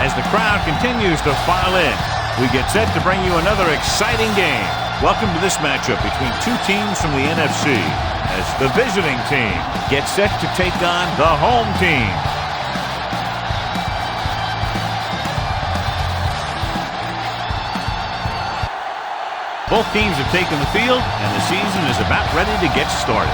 as the crowd continues to file in. We get set to bring you another exciting game. Welcome to this matchup between two teams from the NFC as the visiting team gets set to take on the home team. Both teams have taken the field, and the season is about ready to get started.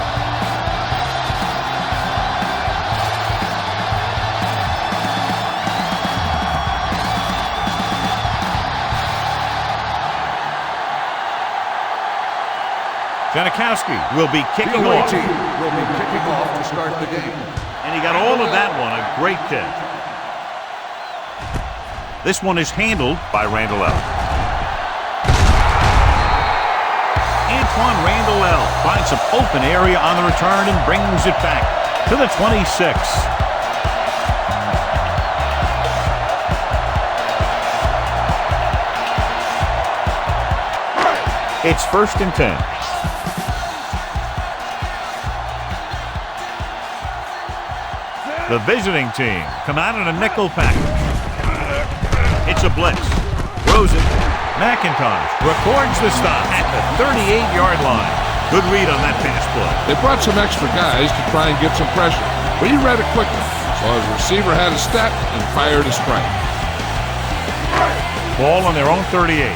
Janikowski will be kicking off. Will be kicking off to start the game. And he got all of that one, a great kick. This one is handled by Randall L. Antoine Randall L. finds some open area on the return and brings it back to the 26. It's 1st and 10. The visiting team come out in a nickel package. It's a blitz. Throws it. McIntosh records the stop at the 38-yard line. Good read on that pass play. They brought some extra guys to try and get some pressure, but he read it quickly. So his receiver had a step and fired a strike. Ball on their own 38.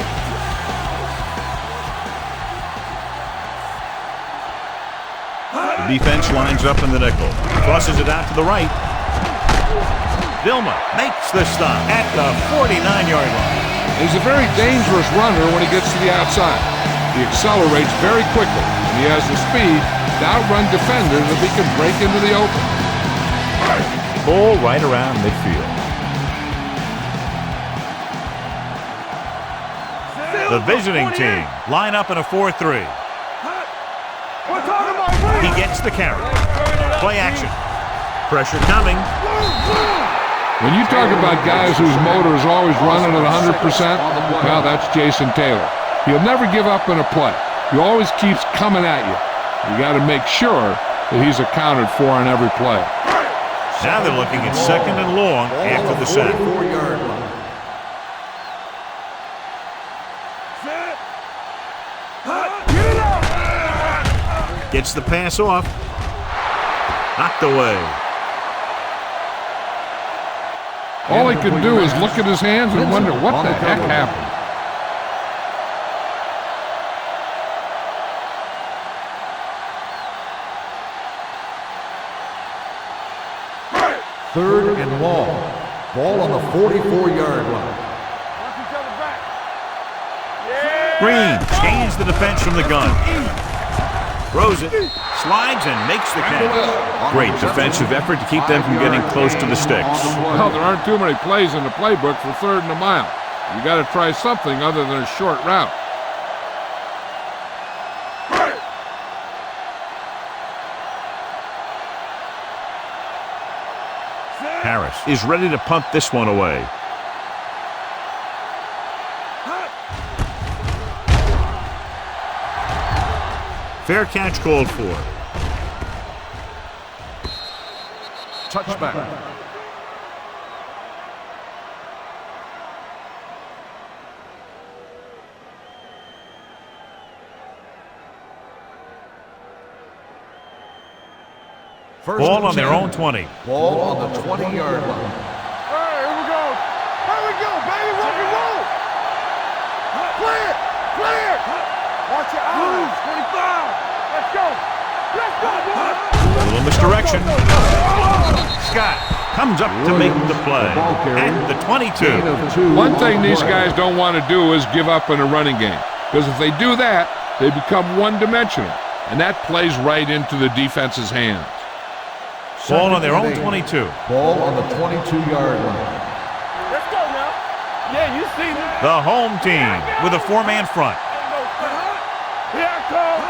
The defense lines up in the nickel. Crosses it out to the right. Vilma makes the stop at the 49-yard line. He's a very dangerous runner when he gets to the outside. He accelerates very quickly, and he has the speed to outrun defenders if he can break into the open. Ball right around midfield. The visiting team line up in a 4-3. He gets the carry. Play action. Pressure coming. When you talk about guys whose motor is always running at 100%, well, that's Jason Taylor. He'll never give up in a play. He always keeps coming at you. You got to make sure that he's accounted for on every play. Now they're looking at 2nd and long after the sack. Gets the pass off. Knocked away. All he could do is look at his hands and wonder what the heck happened. Third and long. Ball on the 44-yard line. Green scans the defense from the gun. Throws it, slides, and makes the catch. Great defensive effort to keep them from getting close to the sticks. Well, there aren't too many plays in the playbook for 3rd and a mile. You got to try something other than a short route. Harris is ready to punt this one away. Fair catch called for. Touchback. Ball on their own 20. Ball on the 20-yard line. All right, here we go. Here we go, baby. Rock and roll. Clear. Clear. Watch your eyes. 25. Let's go. Let's go, boy. A little misdirection. Scott comes up to make the play at the 22. One thing these guys don't want to do is give up in a running game, because if they do that, they become one-dimensional, and that plays right into the defense's hands. Ball on their own 22. Ball on the 22-yard line. Let's go now. Yeah, you see me. The home team with a 4-man front. Here I come.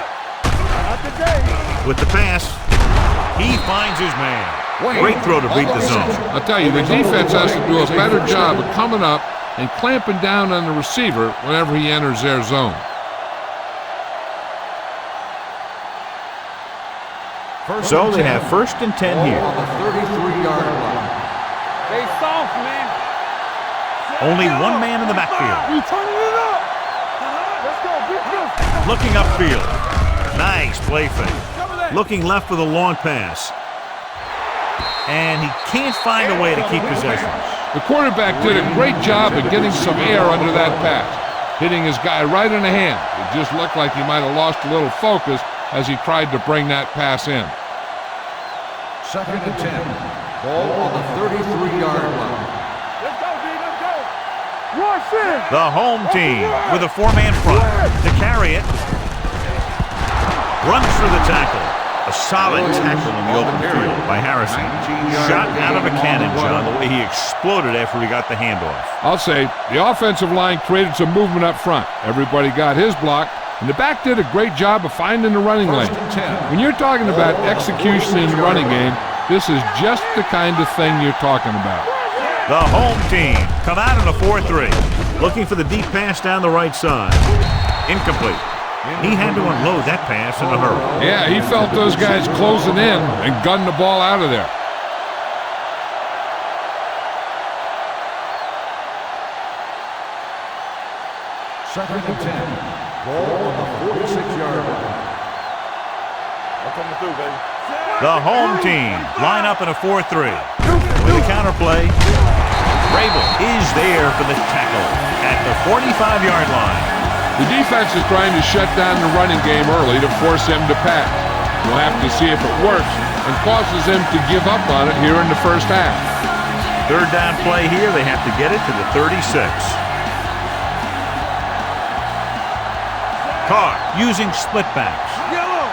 Not today. With the pass, he finds his man. Great throw to beat the zone. I'll tell you, the defense has to do a better job of coming up and clamping down on the receiver whenever he enters their zone. So they have 1st and 10 here. On the 33-yard line. Stay soft, man. Only one man in the backfield. We turning it up. Let's go, defense. Looking upfield. Nice play fake. Looking left for the long pass. And he can't find a way to keep possession. The quarterback did a great job of getting some air under that pass, hitting his guy right in the hand. It just looked like he might have lost a little focus as he tried to bring that pass in. 2nd and 10. Ball on the 33-yard line. Let's go, D. Let's go. Rush in. The home team with a 4-man front to carry it. Runs for the tackle. A solid tackle in the open field by Harrison. Shot out of a cannon, John, the way he exploded after he got the handoff. I'll say, the offensive line created some movement up front. Everybody got his block, and the back did a great job of finding the running lane. When you're talking about execution in the running game, this is just the kind of thing you're talking about. The home team come out in a 4-3. Looking for the deep pass down the right side. Incomplete. He had to unload that pass in a hurry. Yeah, he felt those guys closing in and gunned the ball out of there. Second and 10. Ball on the 46-yard line. I'm coming through, baby. The home team line up in a 4-3. With a counter play, Rabel is there for the tackle at the 45-yard line. The defense is trying to shut down the running game early to force him to pass. We'll have to see if it works and causes him to give up on it here in the first half. 3rd down play here. They have to get it to the 36. Carr using split backs. Yellow,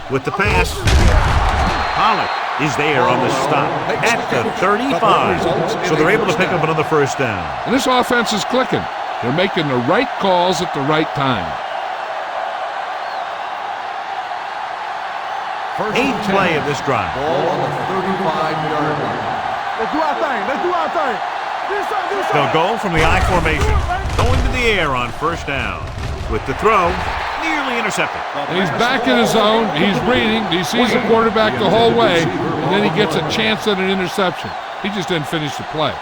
25. With the pass, Pollock is there on the stop at the 35. So they're able to pick up another 1st down. And this offense is clicking. They're making the right calls at the right time. 8th play of this drive. Ball on the 35-yard line. Let's do our thing. Let's do our thing. They'll go from the I formation, going to the air on 1st down. With the throw, nearly intercepted. And he's back in his zone. He's reading. He sees the quarterback the whole way, and then he gets a chance at an interception. He just didn't finish the play.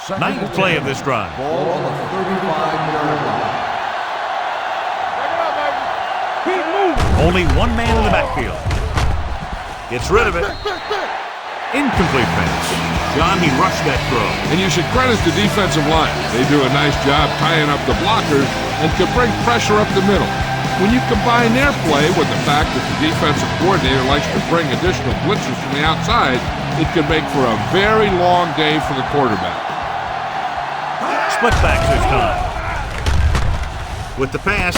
Second 9th play of this drive. Ball on the 35-yard line. Keep moving. Only one man in the backfield. Gets rid of it. Incomplete pass. John, he rushed that throw. And you should credit the defensive line. They do a nice job tying up the blockers and can bring pressure up the middle. When you combine their play with the fact that the defensive coordinator likes to bring additional blitzers from the outside, it can make for a very long day for the quarterback. Split backs this time. With the pass,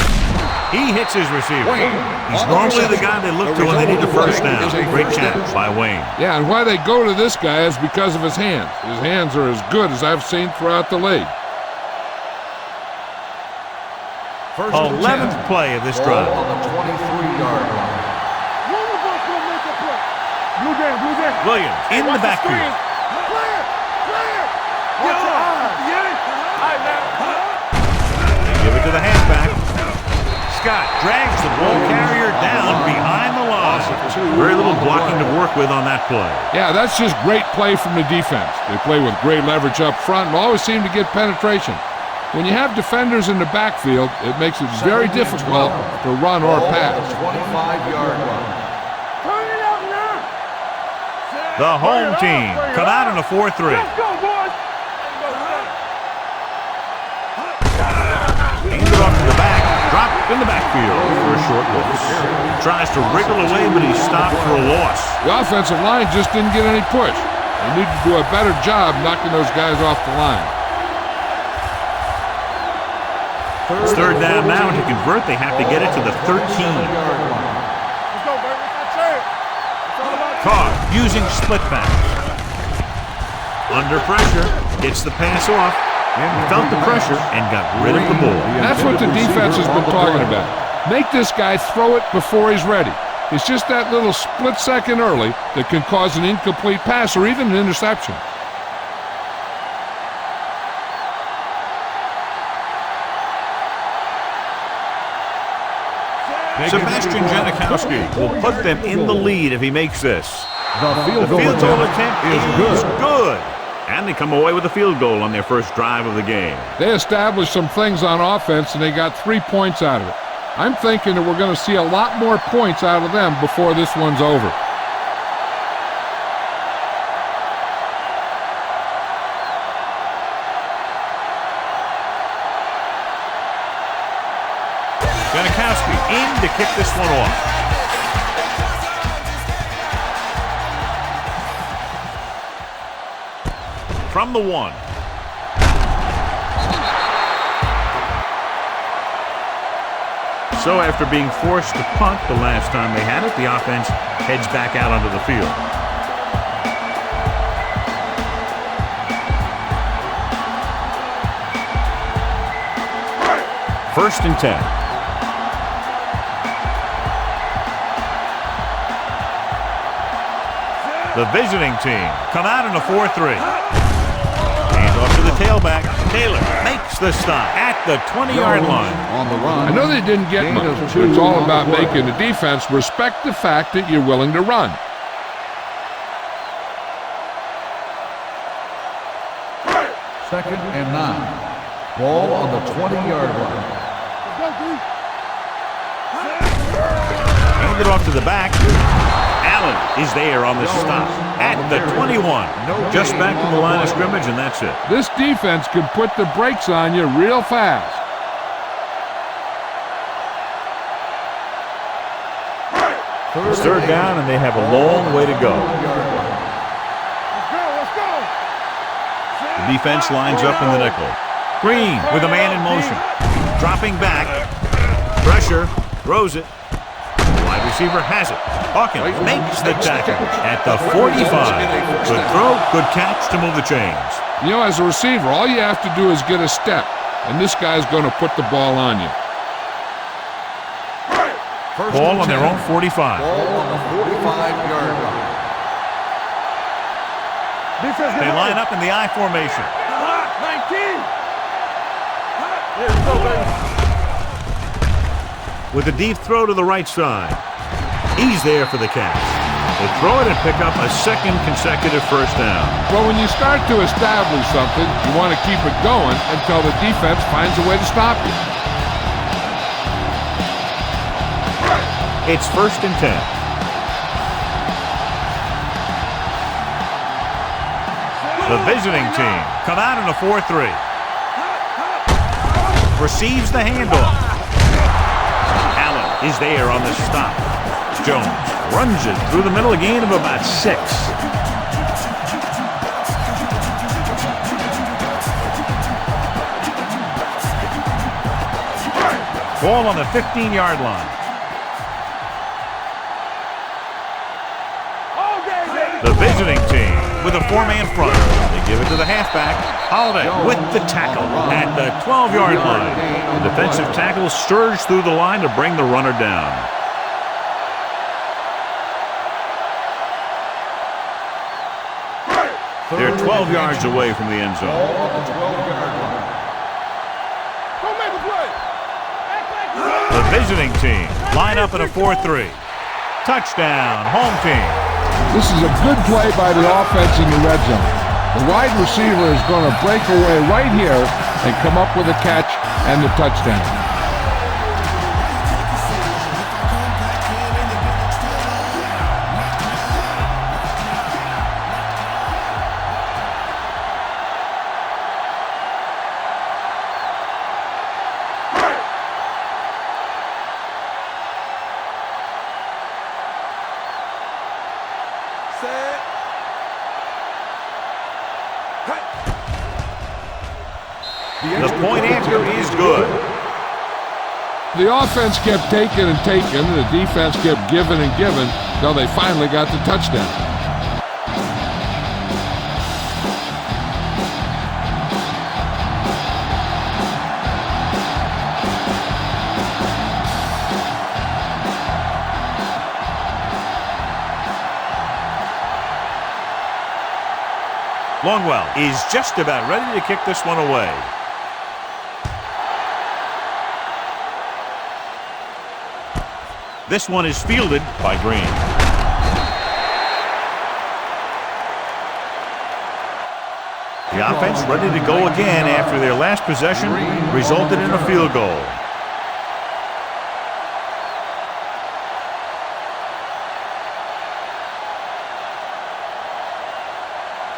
he hits his receiver. He's normally the guy they look to when they need the 1st down. Great catch by Wayne. Yeah, and why they go to this guy is because of his hands. His hands are as good as I've seen throughout the league. 11th play of this drive. Ball on the 23-yard line. One of us will make a play. Blue game, blue game. Williams in the backfield. Play it, play it. Watch your eyes. Get it? All right, now. They give it to the halfback. Scott drags the ball carrier down behind the line. Very little blocking to work with on that play. Yeah, that's just great play from the defense. They play with great leverage up front and always seem to get penetration. When you have defenders in the backfield, it makes it very difficult to run or pass. 25-yard line. Turn it up now. The home team come out in a 4-3. Let's go, boys. Hand it off to the back, dropped in the backfield for a short loss. Tries to wriggle away, but he's stopped for a loss. The offensive line just didn't get any push. They need to do a better job knocking those guys off the line. It's 3rd down now, and to convert, they have to get it to the 13. Let's go, baby. That's it. It's all about Carr using split backs. Under pressure, gets the pass off. He felt the pressure and got rid of the ball. That's what the defense has been talking about. Make this guy throw it before he's ready. It's just that little split second early that can cause an incomplete pass or even an interception. Sebastian Janikowski will put them in the lead if he makes this. The field goal attempt is good. And they come away with a field goal on their first drive of the game. They established some things on offense, and they got 3 points out of it. I'm thinking that we're going to see a lot more points out of them before this one's over. Janikowski in to kick this one off. From the 1. So after being forced to punt the last time they had it, the offense heads back out onto the field. First and 10. The visiting team come out in a 4-3. Off to the tailback. Taylor makes the stop at the 20-yard line. On the run. I know they didn't get much, but it's all about making the defense respect the fact that you're willing to run. Second and 9. Ball on the 20-yard line. Hand it off to the back. Allen is there on the stop at the 21. Just back to the line of scrimmage, and that's it. This defense can put the brakes on you real fast. It's third down, and they have a long way to go. The defense lines up in the nickel. Green with a man in motion. Dropping back. Pressure. Throws it. Wide receiver has it. Hawkins makes the tackle at the 45. Good throw, good catch to move the chains. You know, as a receiver, all you have to do is get a step, and this guy's going to put the ball on you. Ball on their own 45. Ball on the 45-yard line. They line up in the I formation. 19. With a deep throw to the right side. He's there for the catch. They throw it and pick up a second consecutive first down. Well, when you start to establish something, you want to keep it going until the defense finds a way to stop you. It's first and 10. The visiting team come out in a 4-3. Receives the handoff. Allen is there on the stop. Jones runs it through the middle, a gain of about 6. Ball on the 15-yard line. The visiting team with a 4-man front. They give it to the halfback. Holiday with the tackle at the 12-yard line. The defensive tackle surged through the line to bring the runner down. They're 12 yards away from the end zone. The visiting team line up in a 4-3. Touchdown, home team. This is a good play by the offense in the red zone. The wide receiver is going to break away right here and come up with a catch and the touchdown. The point after is good. The offense kept taking and taking, and the defense kept giving and giving until they finally got the touchdown. Longwell is just about ready to kick this one away. This one is fielded by Green. The offense ready to go again after their last possession resulted in a field goal.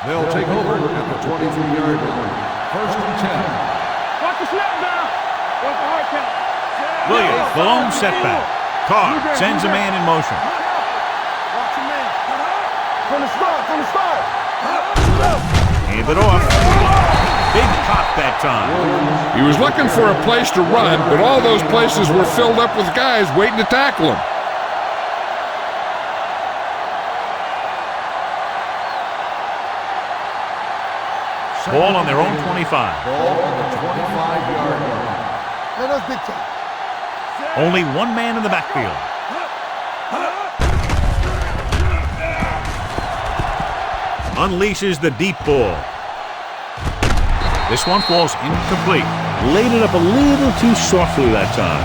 They'll take over at the 23-yard line. First and 10. Watch the snap now. Watch the hard count. Williams, the lone setback. Carr sends a man in motion. Watch your man. From the start. Hand it off. Big pop that time. He was looking for a place to run, but all those places were filled up with guys waiting to tackle him. Ball on their own 25. Ball on the 25-yard line. Let us dictate. Only one man in the backfield. Unleashes the deep ball. This one falls incomplete. Laid it up a little too softly that time.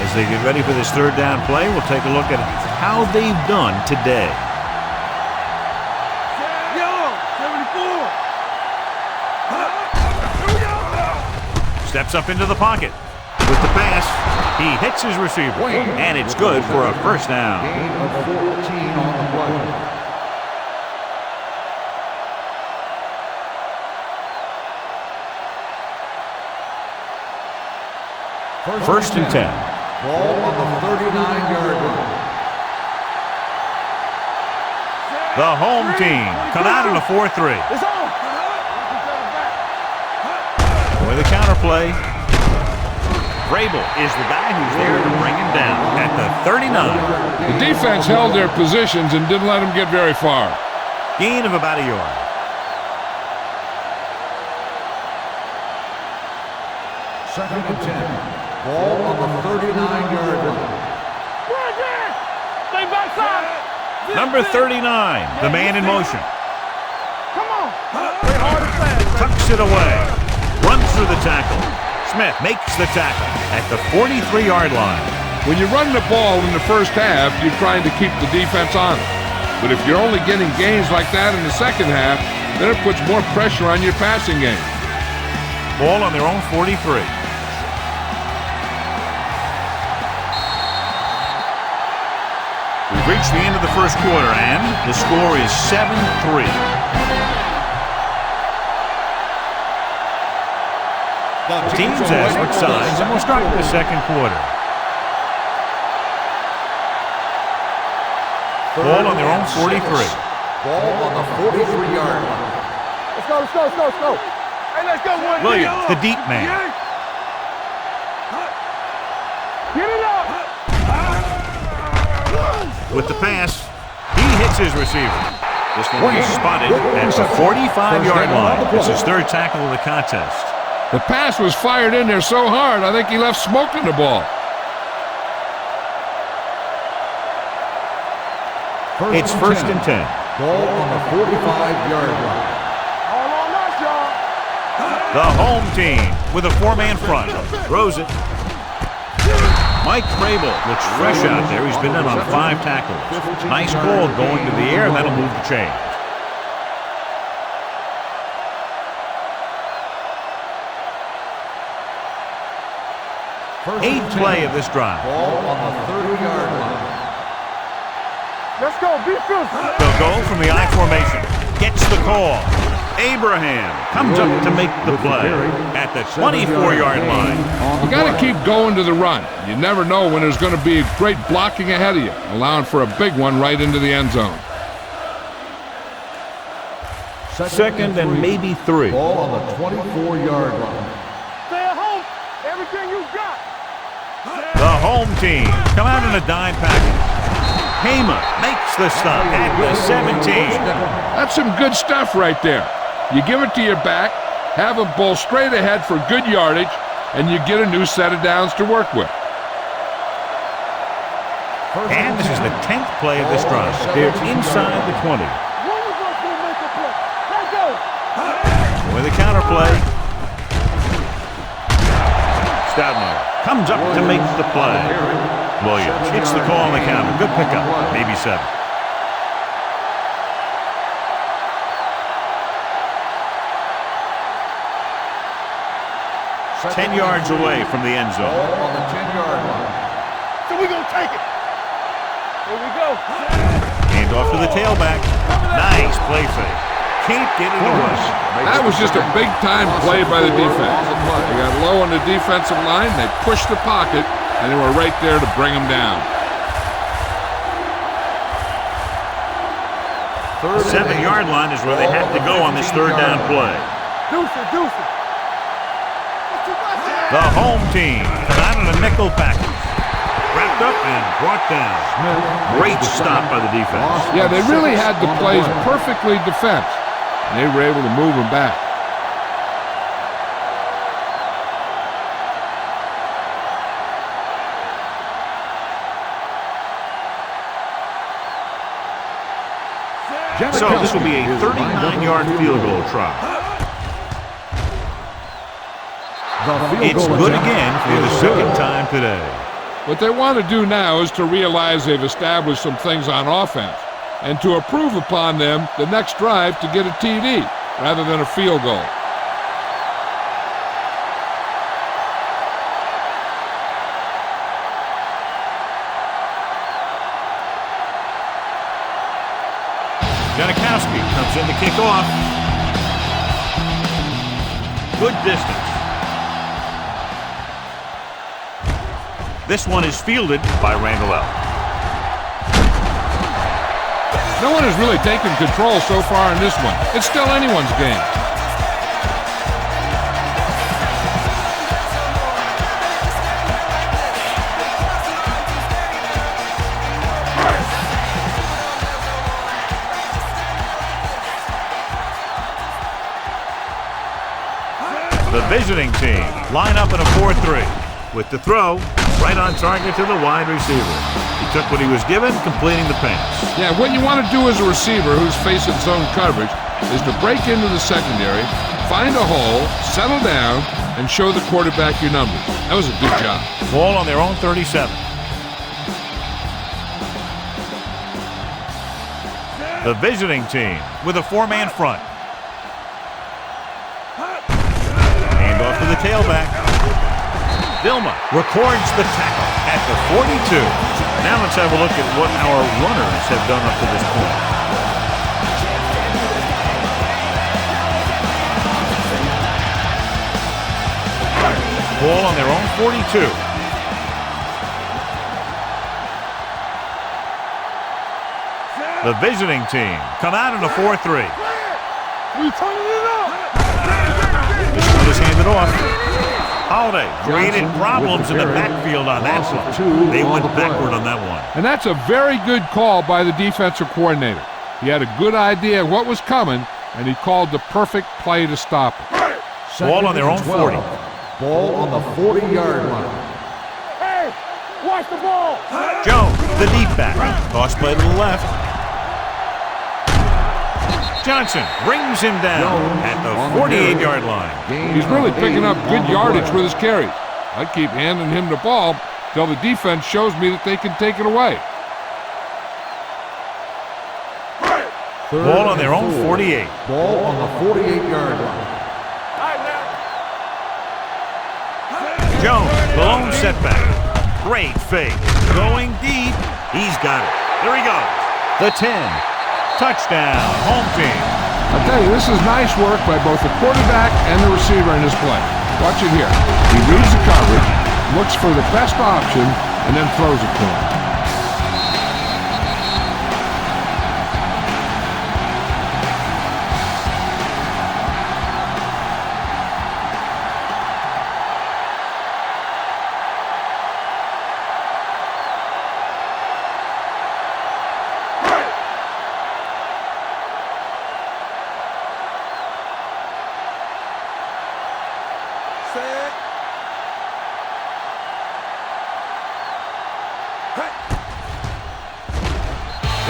As they get ready for this third down play, we'll take a look at how they've done today. Steps up into the pocket. With the pass, he hits his receiver. And it's good for a first down. Gain of 14 on the play. First and 10. Ball on the 39-yard line. The home team come out in a 4-3. It's on. With the counterplay, Vrabel is the guy who's there to bring him down at the 39. The defense held their positions and didn't let him get very far. Gain of about a yard. Second and 10. Ball on the 39-yard line. Stay backside. Number 39, the man in motion. Come on. Play hard and fast. Tucks it away. Runs through the tackle. Smith makes the tackle at the 43-yard line. When you run the ball in the first half, you're trying to keep the defense on it. But if you're only getting gains like that in the second half, then it puts more pressure on your passing game. Ball on their own 43. We've reached the end of the first quarter, and the score is 7-3. Teams as switch sides, and we'll start with the second quarter. Ball on their own 43. Ball on the 43-yard line. Let's go. Hey, let's go. Williams, the deep man. Get it up. With the pass, he hits his receiver. This one is spotted at the 45-yard line. It's his third tackle of the contest. The pass was fired in there so hard, I think he left smoke in the ball. It's first and 10. Ball on the 45-yard line. All on us, y'all. The home team with a four-man front. Throws it. Mike Vrabel looks fresh out there. He's been in on 5 tackles. Nice ball going to the air, and that'll move the chain. Eighth play of this drive. Ball on the 30-yard line. Let's go. Be physical. They'll go from the I formation. Gets the call. Abraham comes up to make the play at the 24-yard line. You got to keep going to the run. You never know when there's going to be great blocking ahead of you, allowing for a big one right into the end zone. Second and maybe 3. Ball on the 24-yard line. Stay at home. Everything you got. The home team come out in a dime package. Hema makes the stop at the 17. That's some good stuff right there. You give it to your back, have him bowl straight ahead for good yardage, and you get a new set of downs to work with. And this is the 10th play of this drive. They're inside the 20. One of us will make a play. Let's go. With a counter play. Stoudemire comes up to make the play. Williams hits the call on the counter. Good pickup. Maybe 7. 10 yards away from the end zone. Ball on the 10-yard line. So we're going to take it. Here we go. Hand off to the tailback. Nice play fake. Can't get it away. That was just a big-time play by the defense. They got low on the defensive line. They pushed the pocket, and they were right there to bring them down. 7-yard line is where they have to go on this third down play. Deuce it. The home team come out in a nickel package. Wrapped up and brought down. Great stop by the defense. Yeah, they really had the plays perfectly defensed, and they were able to move them back. So this will be a 39-yard field goal try. It's good again for the second time today. What they want to do now is to realize they've established some things on offense and to improve upon them the next drive to get a TD rather than a field goal. Janikowski comes in to kick off. Good distance. This one is fielded by Randall L. No one has really taken control so far in this one. It's still anyone's game. The visiting team line up in a 4-3 with the throw right on target to the wide receiver. He took what he was given, completing the pass. Yeah, what you want to do as a receiver who's facing zone coverage is to break into the secondary, find a hole, settle down, and show the quarterback your numbers. That was a good job. Ball on their own 37. The visiting team with a 4-man front. Hand off to the tailback. Vilma records the tackle at the 42. Now let's have a look at what our runners have done up to this point. Ball on their own 42. The visiting team come out in a 4-3. We turning it up. This one is handed off. Holiday created problems in the backfield on that one. They went backward on that one. And that's a very good call by the defensive coordinator. He had a good idea of what was coming, and he called the perfect play to stop it. Ball on their own 40. Ball on the 40-yard line. Hey, watch the ball. Jones, the deep back. Toss play to the left. Johnson brings him down at the 48-yard line. He's really picking up good yardage with his carries. I keep handing him the ball till the defense shows me that they can take it away. Ball on their own 48. Ball on the 48-yard line. Jones, the lone setback. Great fake. Going deep. He's got it. There he goes. The 10. Touchdown, home team. I'll tell you, this is nice work by both the quarterback and the receiver in this play. Watch it here. He reads the coverage, looks for the best option, and then throws it to him.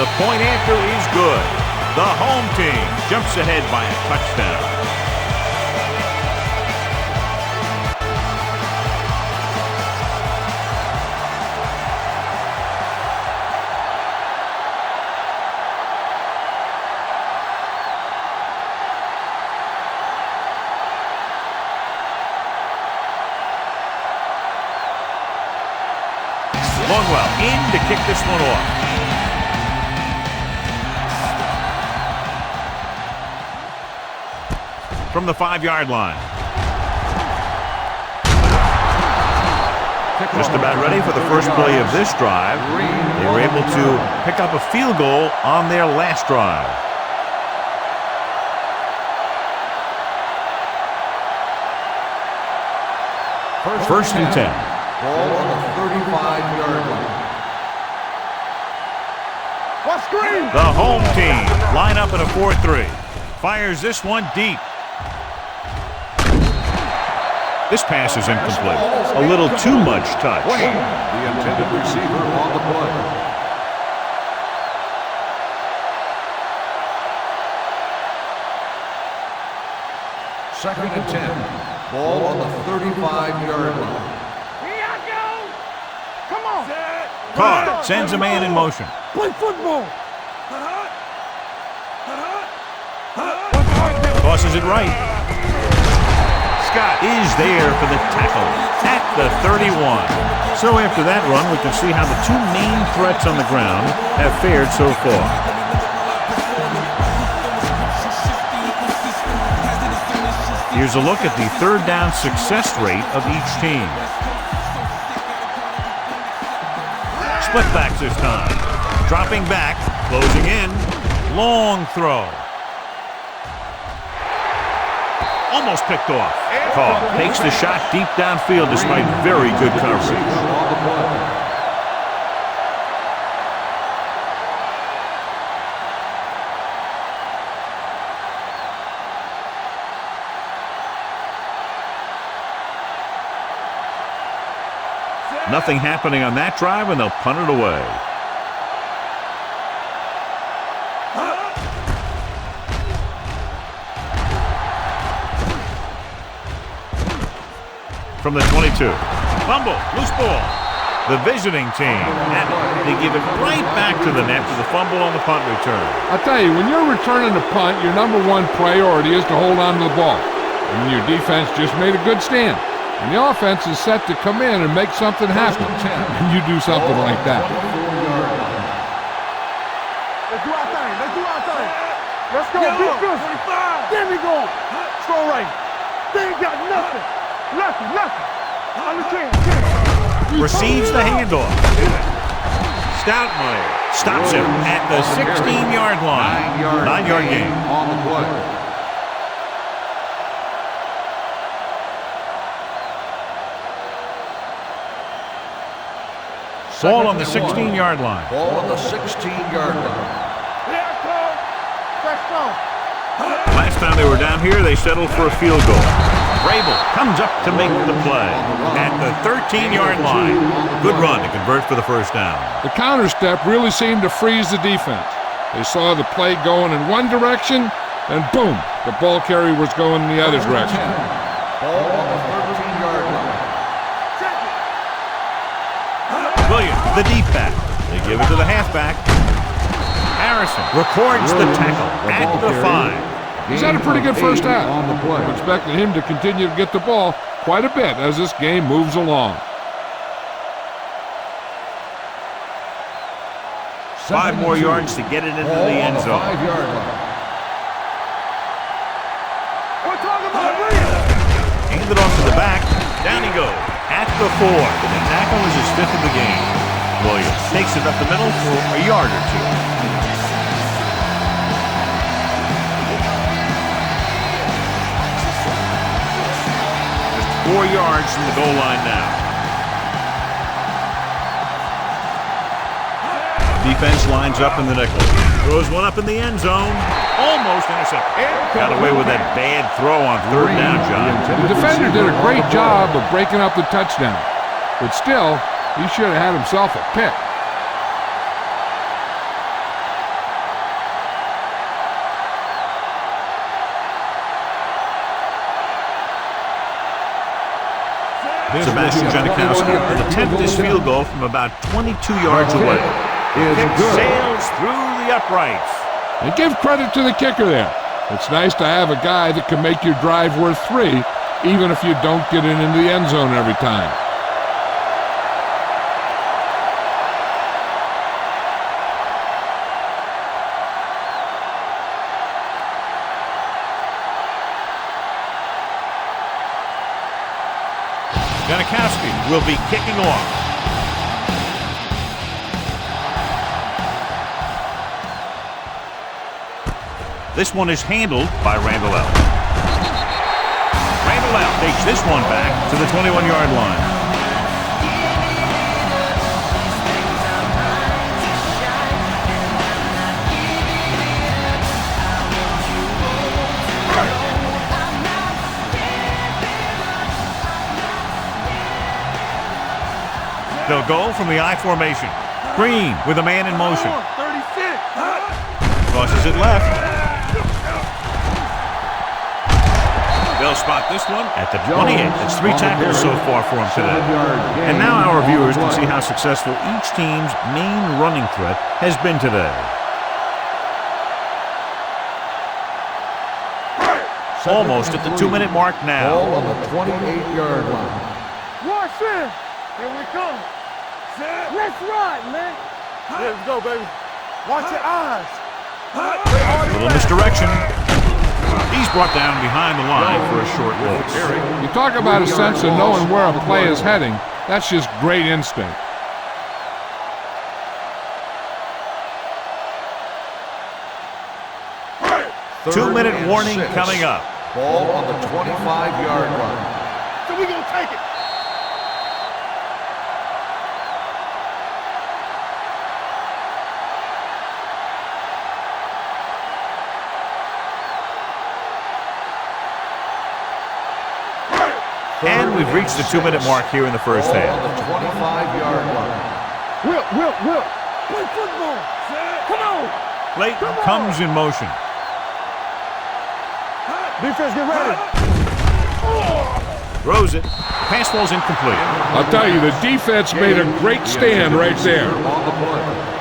The point after is good. The home team jumps ahead by a touchdown. Longwell in to kick this one off. From the 5-yard line. Just about ready for the first play of this drive. They were able to pick up a field goal on their last drive. First and 10. Ball on the 35-yard line. What screen? The home team line up in a 4-3. Fires this one deep. This pass is incomplete. A little too much touch. The intended receiver on the play. Second and 10. Ball on the 35-yard line. Here I go. Come on. Caught. Sends a man in motion. Play football. Tosses it right. Scott is there for the tackle at the 31. So after that run, we can see how the two main threats on the ground have fared so far. Here's a look at the third down success rate of each team. Split backs this time. Dropping back, closing in. Long throw. Almost picked off. Call takes the shot deep downfield despite very good coverage. Nothing happening on that drive, and they'll punt it away. From the 22. Fumble, loose ball. The visiting team, and they give it right back to the net for the fumble on the punt return. I'll tell you, when you're returning the punt, your number one priority is to hold on to the ball. And your defense just made a good stand. And the offense is set to come in and make something happen. And you do something like that. Let's do our thing. Let's do our thing. Let's go. Be good. There we go. Throw right. They ain't got nothing. Nothing. Understand. Receives the handoff. Stoutmeyer stops him at the 16-yard line. 9-yard gain. On the play. Ball on the 16-yard line. Ball on the 16-yard line. Here I come. Let's go. Last time they were down here, they settled for a field goal. Vrabel comes up to make the play at the 13-yard line. Good run to convert for the first down. The counter step really seemed to freeze the defense. They saw the play going in one direction, and boom, the ball carrier was going in the other direction. Ball on the 13-yard line. Williams, the deep back. They give it to the halfback. Harrison records the tackle at the 5. He's had a pretty good first half. I'm expecting him to continue to get the ball quite a bit as this game moves along. 5 more yards to get it into the end zone. 5-yard line. We're talking about Williams. Hand it off to the back. Down he goes at the 4. The tackle is his 5th of the game. Williams takes it up the middle for a yard or two. Just 4 yards from the goal line now. Defense lines up in the nickel. Throws one up in the end zone. Almost intercepted. Got away with that bad throw on 3rd down, John. The defender did a great job of breaking up the touchdown. But still, he should have had himself a pick. Sebastian Janikowski with an attempt this field goal from about 22 yards away. Kick sails through the uprights. And give credit to the kicker there. It's nice to have a guy that can make your drive worth 3, even if you don't get it into the end zone every time. Janikowski will be kicking off. This one is handled by Randall L. Randall L takes this one back to the 21-yard line. They'll go from the I formation. Green with a man in motion. 36. Crosses it left. They'll spot this one at the 28. That's 3 tackles so far for him today. And now our viewers can see how successful each team's main running threat has been today. Almost at the 2-minute mark now. Ball on the 28-yard line. Watch in. Here we come. Let's ride, man. Let's go, baby. Watch your eyes. A little misdirection. He's brought down behind the line for a short loss. You talk about a sense of knowing where a play is heading. That's just great instinct. Two-minute warning coming up. Ball on the 25-yard line. So we're going to take it. And we've reached the 2-minute mark here in the first half. On the 25-yard line. Will. Play football. Come on. Play comes in motion. Defense, get ready. Throws it. Pass ball's incomplete. I'll tell you, the defense made a great stand right there. On the play.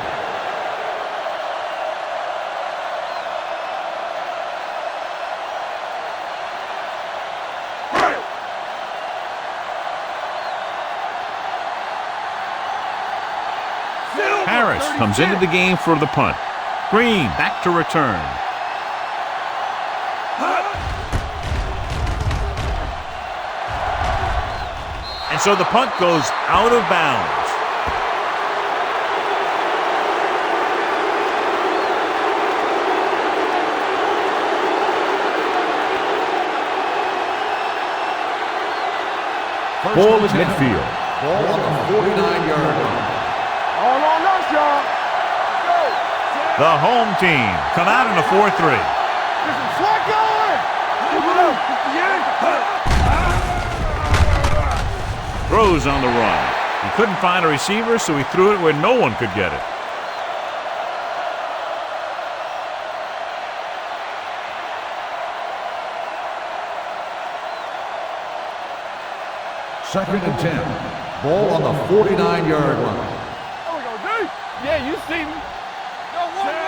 Harris comes into the game for the punt. Green back to return. And so the punt goes out of bounds. Ball is midfield. Ball on the 49-yard line. All on us, y'all. Go. The home team come out in a 4-3. Listen, slide going. Keep it up. Throws on the run. He couldn't find a receiver, so he threw it where no one could get it. Second and 10. Ball on the 49-yard line. There we go, D. Yeah, you see me.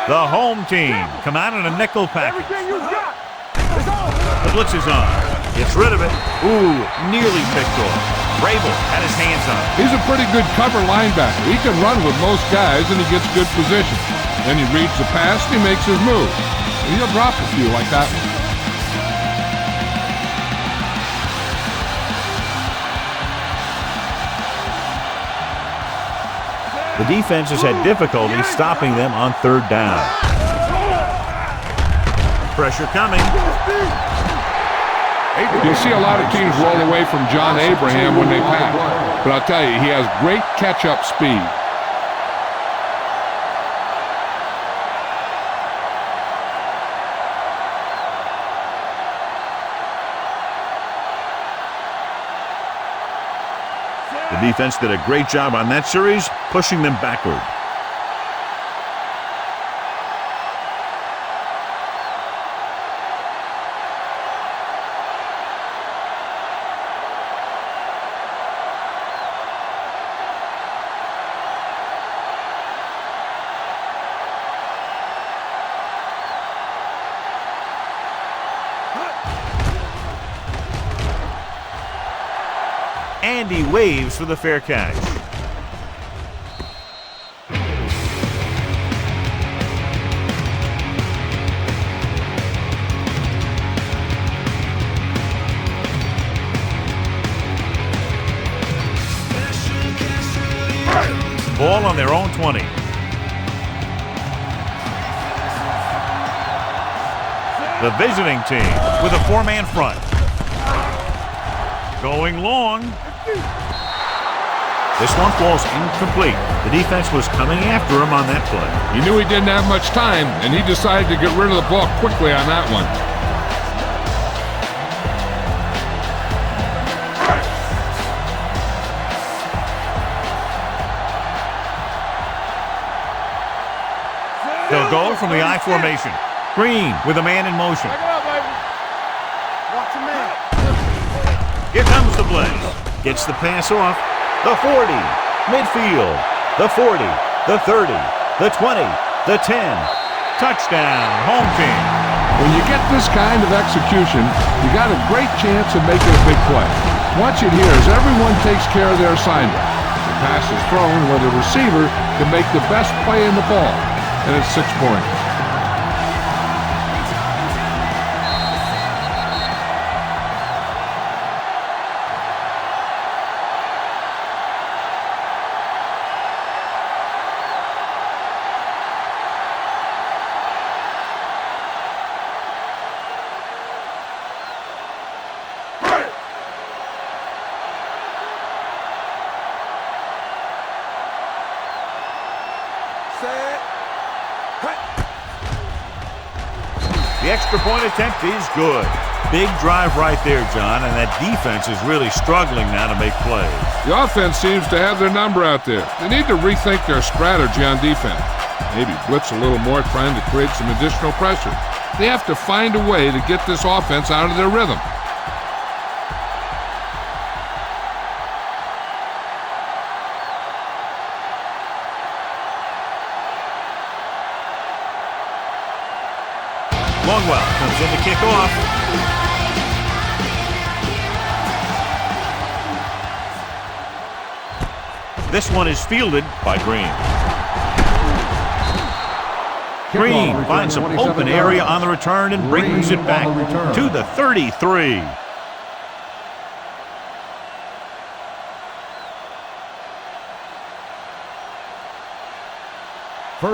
The home team come out in a nickel package. Everything you got. It's on. The blitz is on. Gets rid of it. Ooh, nearly picked off. Vrabel had his hands on it. He's a pretty good cover linebacker. He can run with most guys, and he gets good position. Then he reads the pass, and he makes his move. And he'll drop a few like that one. The defense has had difficulty stopping them on third down. Pressure coming. You see a lot of teams roll away from John Abraham when they pass. But I'll tell you, he has great catch-up speed. The defense did a great job on that series, pushing them backward. And he waves for the fair catch. their own 20. The visiting team with a 4-man front. Going long. This one falls incomplete. The defense was coming after him on that play. He knew he didn't have much time, and he decided to get rid of the ball quickly on that one. They'll go from the I formation. Green with a man in motion. Back it up, baby. Watch your man. Here comes the blitz. Gets the pass off. The 40. Midfield. The 40. The 30. The 20. The 10. Touchdown. Home team. When you get this kind of execution, you got a great chance of making a big play. Watch it here as everyone takes care of their assignment. The pass is thrown where the receiver can make the best play in the ball, and it's 6 points. The extra point attempt is good. Big drive right there, John, and that defense is really struggling now to make plays. The offense seems to have their number out there. They need to rethink their strategy on defense. Maybe blitz a little more, trying to create some additional pressure. They have to find a way to get this offense out of their rhythm. Longwell comes in to kick off. This one is fielded by Green. Green finds some open area on the return and brings it back to the 33.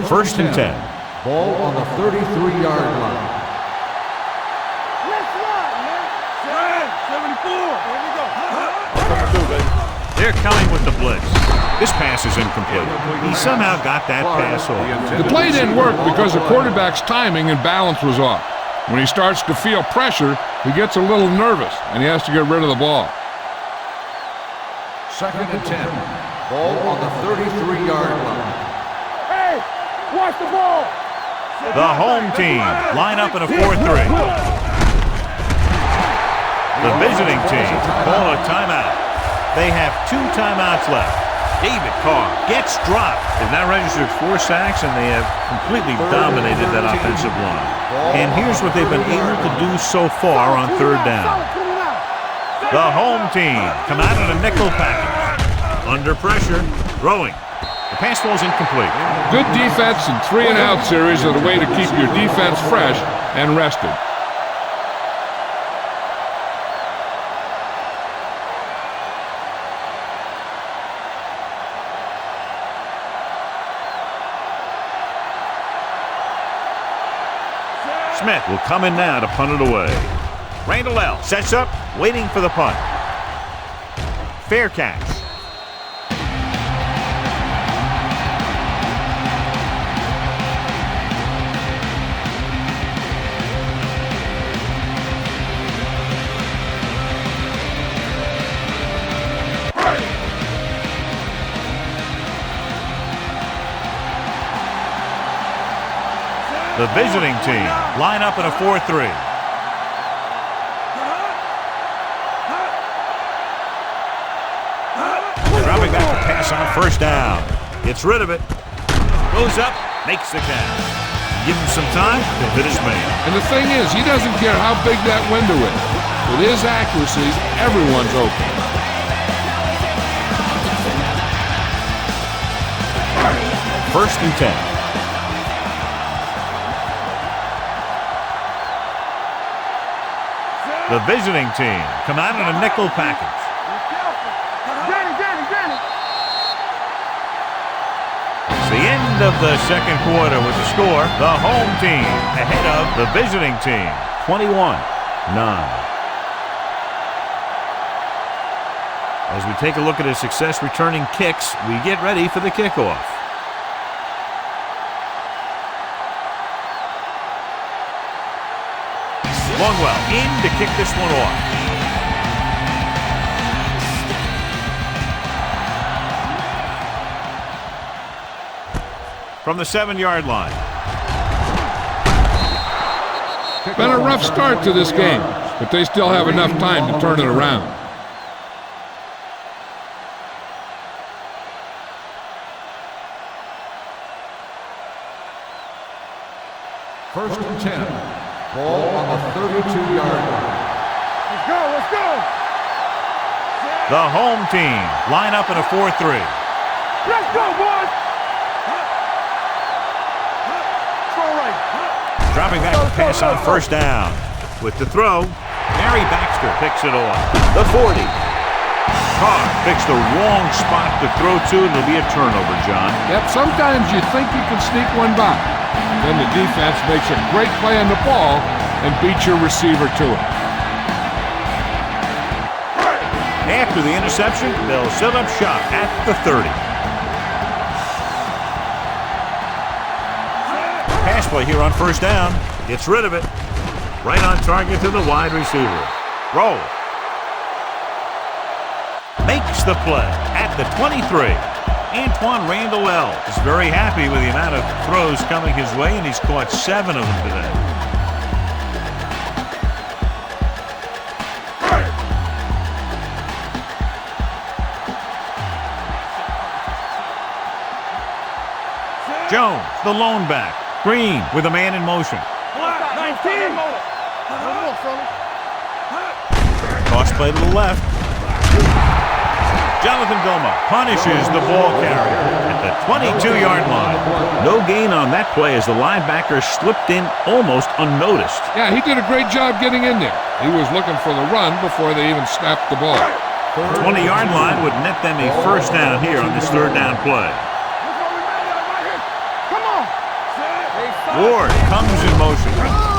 First and 10. Ball on the 33-yard line. They're coming with the blitz. This pass is incomplete. He somehow got that pass off. The play didn't work because the quarterback's timing and balance was off. When he starts to feel pressure, he gets a little nervous, and he has to get rid of the ball. Second and 10. Ball on the 33-yard line. Hey, watch the ball. The home team line up in a 4-3. The visiting team call a timeout. They have 2 timeouts left. David Carr gets dropped. They've now registered 4 sacks, and they have completely dominated that offensive line. And here's what they've been able to do so far on 3rd down. The home team come out in a nickel package. Under pressure, throwing. The pass falls incomplete. Good defense and 3-and-out series are the way to keep your defense fresh and rested. Smith will come in now to punt it away. Randall L. sets up, waiting for the punt. Fair catch. The visiting team line up in a 4-3. Dropping back to pass on 1st down. Gets rid of it. Goes up, makes the catch. Give him some time, he'll hit his man. And the thing is, he doesn't care how big that window is. With his accuracy, everyone's open. First and 10. The visiting team come out in a nickel package. The end of the second quarter with the score, the home team ahead of the visiting team, 21-9. As we take a look at his success returning kicks, we get ready for the kickoff. Longwell in to kick this one off. From the 7-yard line. Been a rough start to this game, but they still have enough time to turn it around. First and 10. Ball on the 32-yard line. Let's go, let's go. The home team line up in a 4-3. Let's go, boys. Throw right. Dropping back to pass on first down. With the throw, Mary Baxter picks it off. The 40. Carr picks the wrong spot to throw to, and it'll be a turnover, John. Yep, sometimes you think you can sneak one by. Then the defense makes a great play on the ball and beats your receiver to it. After the interception, they'll set up shop at the 30. Pass play here on first down. Gets rid of it. Right on target to the wide receiver. Roll. Makes the play at the 23. Antoine Randall is very happy with the amount of throws coming his way, and he's caught 7 of them today. Jones, the lone back. Green with a man in motion. 19. Toss play to the left. Jonathan Goma punishes the ball carrier at the 22-yard line. No gain on that play as the linebacker slipped in almost unnoticed. Yeah, he did a great job getting in there. He was looking for the run before they even snapped the ball. 20-yard line would net them a first down here on this third down play. Come on. Ward comes in motion.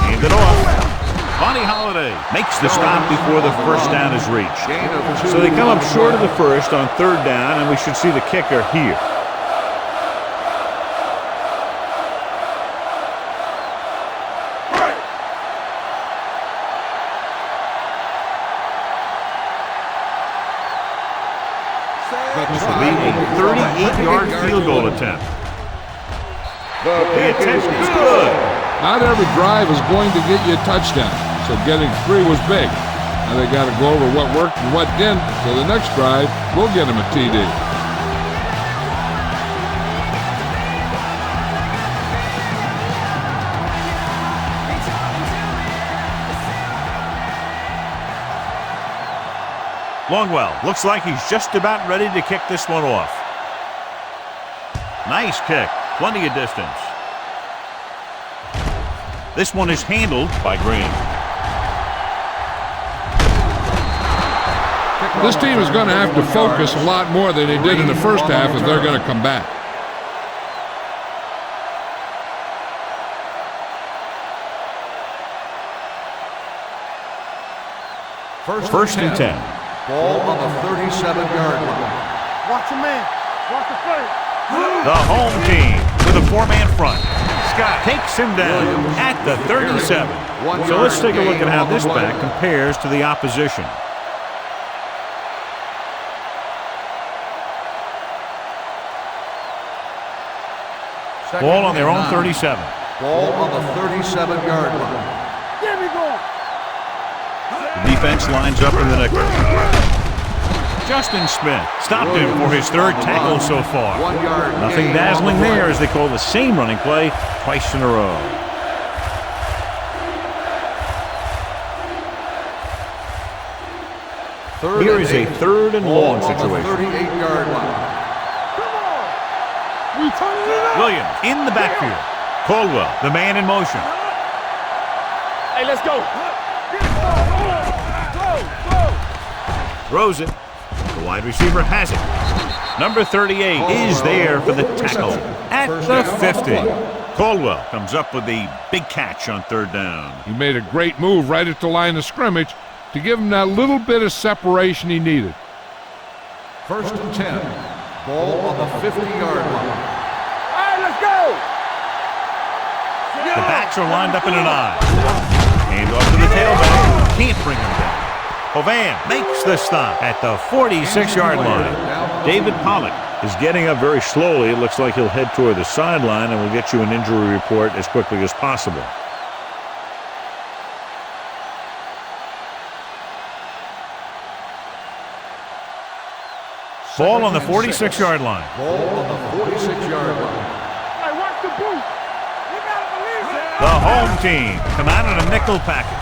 Hand it off. Bonnie Holiday makes the stop before the first down is reached. So they come up short of the first on third down, and we should see the kicker here. This will be a 38-yard field goal attempt. The attempt is good. Not every drive is going to get you a touchdown, so getting 3 was big. Now they got to go over what worked and what didn't, so the next drive will get them a TD. Longwell looks like he's just about ready to kick this one off. Nice kick, plenty of distance. This one is handled by Green. This team is going to have to focus a lot more than they did in the first half if they're going to come back. First and 10. Ball on the 37-yard line. Watch your man. Watch the play. The home team with a 4-man front. Scott takes him down at the 37. So let's take a look at how this back compares to the opposition. Ball on their own 37. Ball on the 37-yard line. There we go. The defense lines up in the nickel. Justin Smith stopped him for his third tackle so far. Nothing dazzling there as they call the same running play twice in a row. Here is a third and long situation. 38-yard line. Come on. We turning it up. Williams in the backfield. Caldwell, the man in motion. Hey, let's go. Go. Throws it. The wide receiver has it. Number 38 is there for the tackle at the 50. Caldwell comes up with a big catch on third down. He made a great move right at the line of scrimmage to give him that little bit of separation he needed. 1st and 10. Ball on the 50-yard line. All right, let's go. The backs are lined up in an I. Hand off to the tailback. Can't bring him down. Hovan makes the stop at the 46-yard line. David Pollock is getting up very slowly. It looks like he'll head toward the sideline, and we'll get you an injury report as quickly as possible. Ball on the 46-yard line. Ball on the 46-yard line. Hey, watch the boot. You gotta believe it. The home team come out in a nickel package.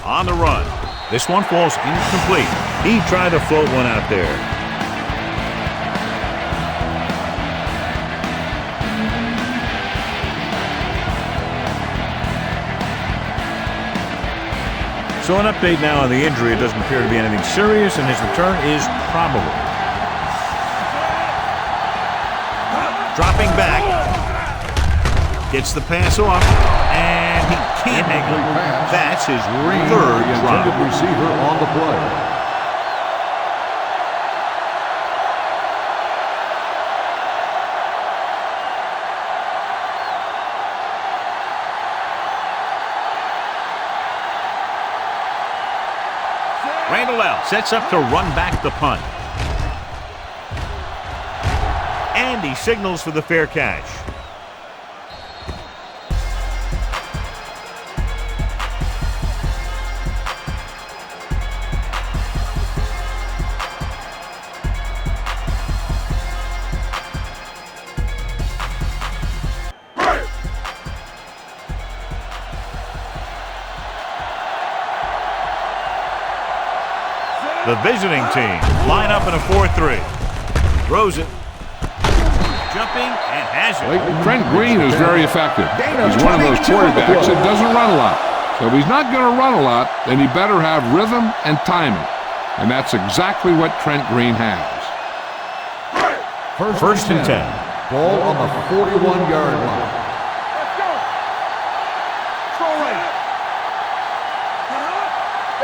On the run. This one falls incomplete. He tried to float one out there. So an update now on the injury. It doesn't appear to be anything serious, and his return is probable. Dropping back. Gets the pass off, and he can't hang it. That's his third drop. The receiver on the play. Randall L. sets up to run back the punt. And he signals for the fair catch. The visiting team line up in a 4-3. Throws it. Jumping and has it. Trent Green is very effective. He's one of those quarterbacks that doesn't run a lot. So if he's not going to run a lot, then he better have rhythm and timing. And that's exactly what Trent Green has. First and 10. Ball on the 41-yard line. Let's go. Throw right.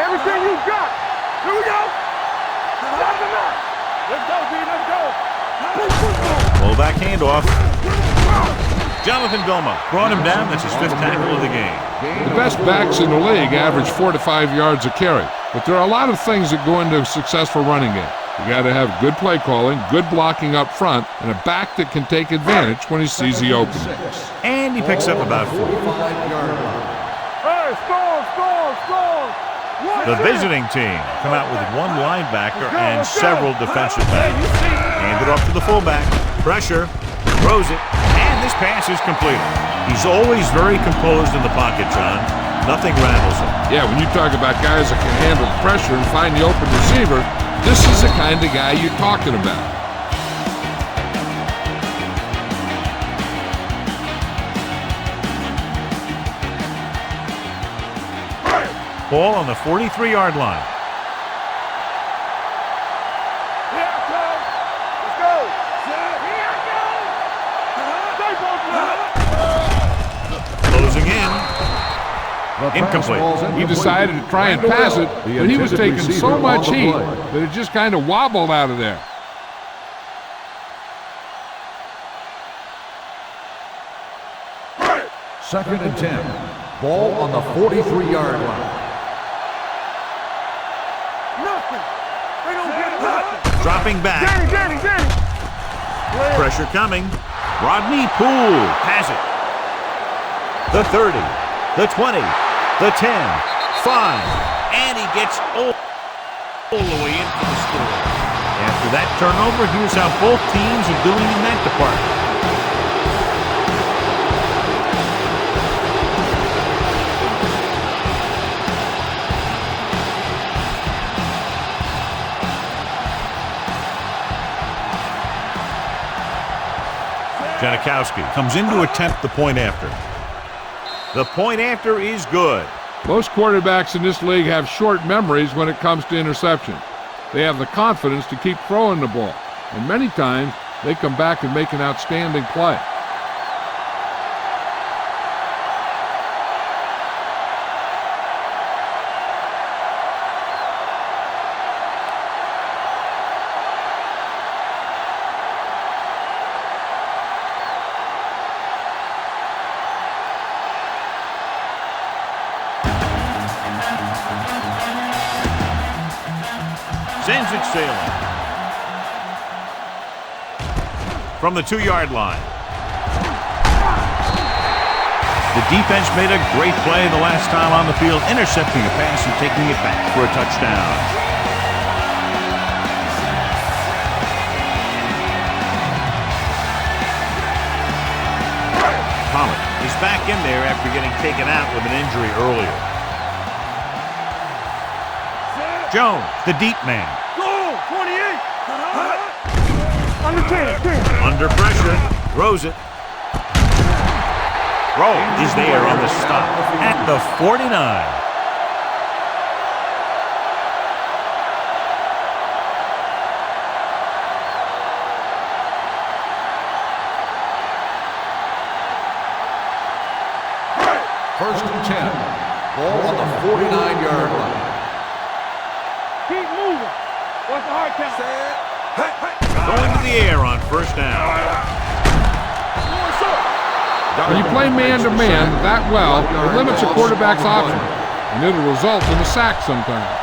Everything you got. Here we go. Stop him up. Let's go, B. Let's go. Fullback handoff. Jonathan Vilma brought him down. That's his 5th tackle of the game. The best backs in the league average 4 to 5 yards a carry. But there are a lot of things that go into a successful running game. You got to have good play calling, good blocking up front, and a back that can take advantage when he sees the opening. And he picks up about 4. Hey, score. The visiting team come out with one linebacker and several defensive backs. Hand it off to the fullback. Pressure. Throws it. And this pass is completed. He's always very composed in the pocket, John. Nothing rattles him. Yeah, when you talk about guys that can handle pressure and find the open receiver, this is the kind of guy you're talking about. Ball on the 43-yard line. Here I come. Let's go. Here I go. Closing in. Incomplete. He decided to try and pass it, but he was taking so much heat that it just kind of wobbled out of there. Second and 10. Ball on the 43-yard line. Nothing. They don't get nothing. Dropping back. Danny. Pressure coming. Rodney Poole has it. The 30. The 20. The 10. 5. And he gets all the way into the score. After that turnover, here's how both teams are doing in that department. Janikowski comes in to attempt the point after. The point after is good. Most quarterbacks in this league have short memories when it comes to interception. They have the confidence to keep throwing the ball. and many times they come back and make an outstanding play. Sends it sailing. From the 2-yard line. The defense made a great play the last time on the field, intercepting a pass and taking it back for a touchdown. Pollard is back in there after getting taken out with an injury earlier. Jones, the deep man. Go! 28! Under 10. Under pressure, throws it. Rowe is there on the stop at the 49. First and 10. Ball on the 49-yard line. Keep moving. What's the hard count? Going to the air on first down. When you play man-to-man that well, it limits a quarterback's options, and it'll result in a sack sometimes.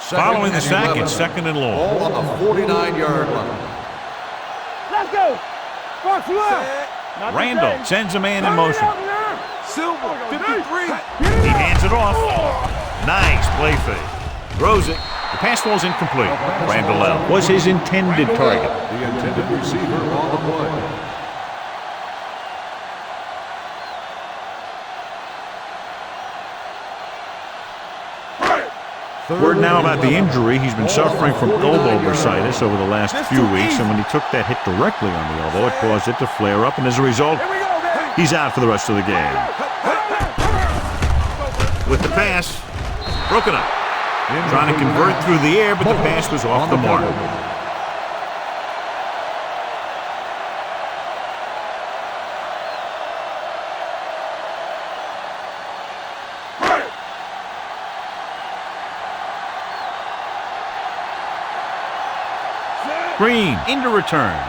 Following the sack, it's second and long. Ball on the 49-yard line. Let's go! Fox left! Randall sends a man in motion. Silver, 53! He hands it off. Nice play fake. Throws it. The pass ball's incomplete. Randall L. was his intended target. The intended receiver on the play. Word now about the injury. He's been suffering from elbow bursitis over the last few weeks, and when he took that hit directly on the elbow, it caused it to flare up, and as a result, he's out for the rest of the game. With the pass, broken up. Trying to convert through the air, but the pass was off the mark. Green into return.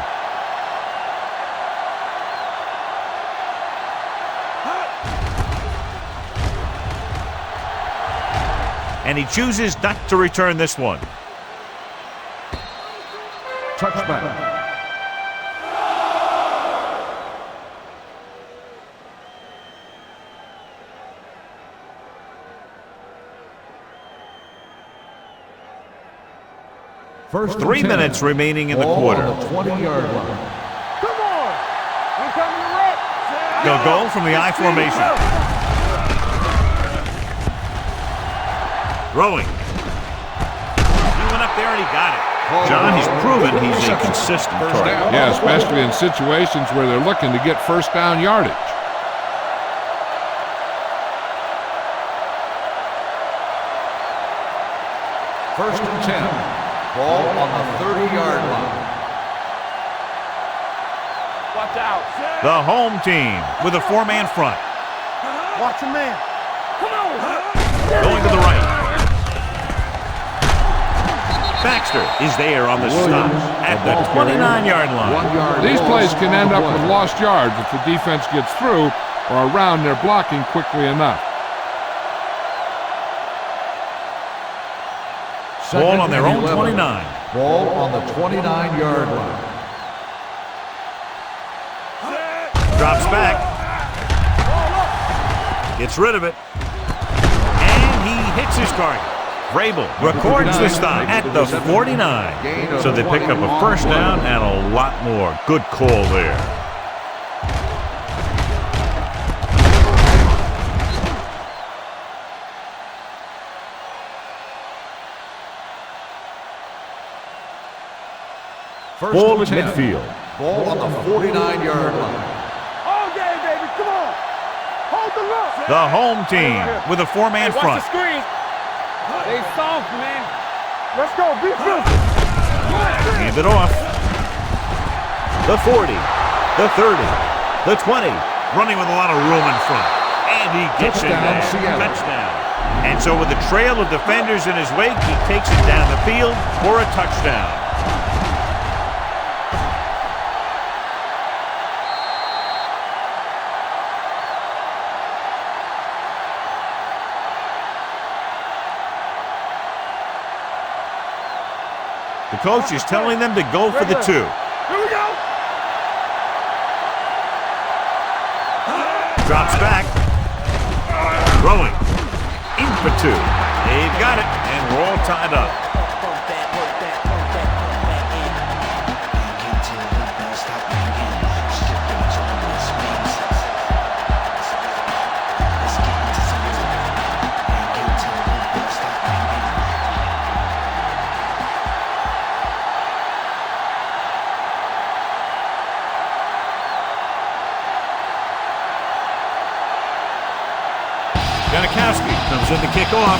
And he chooses not to return this one. Touchback. First 3 minutes remaining in the quarter. On the 20-yard line. Come on! We're coming to rep! They'll go from the I formation. Throwing. He went up there and he got it. John, he's proven he's a consistent target. Yeah, especially in situations where they're looking to get first down yardage. First and 10. Ball on the 30-yard line. Watch out! The home team with a 4-man front. Watch a man! Come on! Going to the right. Baxter is there on the stop at the 29-yard line. These plays can end up with lost yards if the defense gets through or around their blocking quickly enough. Ball on their own 29. Ball on the 29-yard line. Drops back. Gets rid of it. And he hits his target. Vrabel records the stop at the 49. So they pick up a first down and a lot more. Good call there. Ball at 10. midfield. Ball on the 49-yard line. All game, baby. Come on. Hold the look. The home team with a four-man Watch front. the screen. They soft, man. Let's go. Be physical. Hand it off. The 40, the 30, the 20. Running with a lot of room in front. And he gets it Touchdown, there. Seattle. Touchdown. And so with a trail of defenders in his wake, he takes it down the field for a touchdown. The coach is telling them to go for the 2. Here we go. Drops back. Throwing. In for 2. They've got it, and we're all tied up. Janikowski comes in to kick off.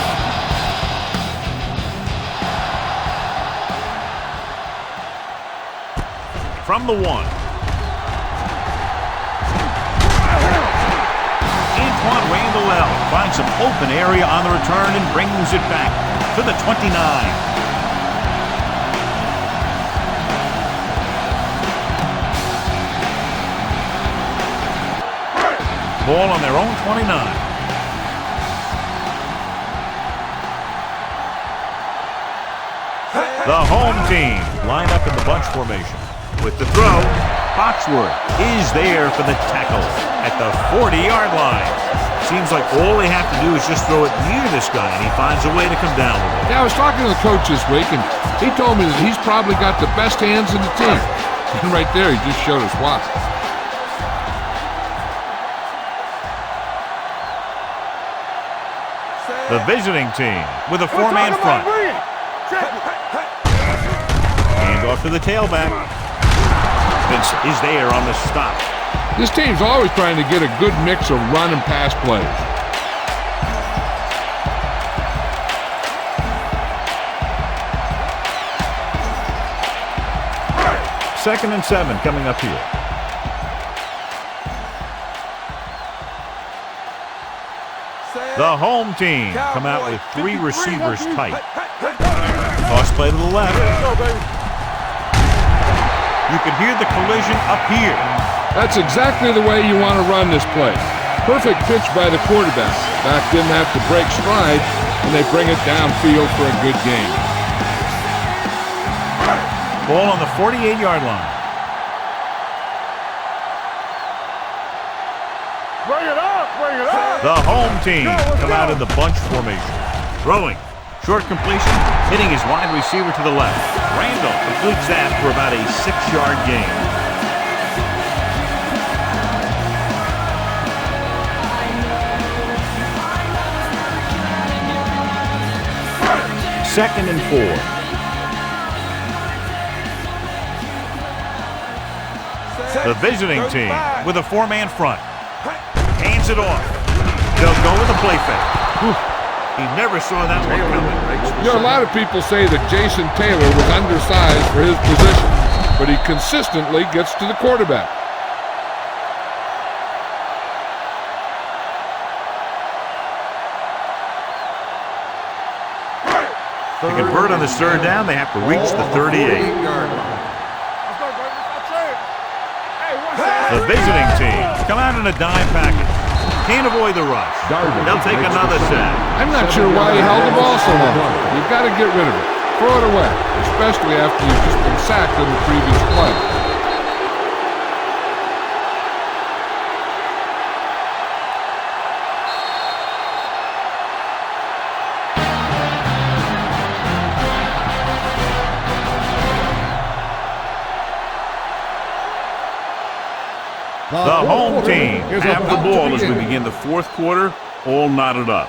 From the 1. Antoine Randall finds some open area on the return and brings it back to the 29. Ball on their own 29. The home team line up in the bunch formation. With the throw, Foxworth is there for the tackle at the 40-yard line. Seems like all they have to do is just throw it near this guy, and he finds a way to come down with it. Yeah, I was talking to the coach this week, and he told me that he's probably got the best hands in the team. And right there, he just showed us why. The visiting team with a four-man front. Hand off to the tailback. Vince is there on the stop. This team's always trying to get a good mix of run and pass plays. Second and 7 coming up here. The home team come out with 3 receivers tight. Toss play to the left. You can hear the collision up here. That's exactly the way you want to run this play. Perfect pitch by the quarterback. Back didn't have to break stride, and they bring it downfield for a good gain. Ball on the 48-yard line. Bring it up, bring it up. The home team come out in the bunch formation. Throwing. Short completion, hitting his wide receiver to the left. Randall completes that for about a 6-yard gain. Second and 4. The visiting team with a 4-man front. Hands it off. They'll go with a play fake. He never saw that one coming. You know, a lot of people say that Jason Taylor was undersized for his position, but he consistently gets to the quarterback. To convert on this third down, they have to reach the 38. The visiting team come out in a dime package. Can't avoid the rush. They'll take another sack. I'm not sure why he held the ball so long. You've got to get rid of it. Throw it away, especially after you've just been sacked in the previous play. The home team have the ball as we begin the fourth quarter, all knotted up.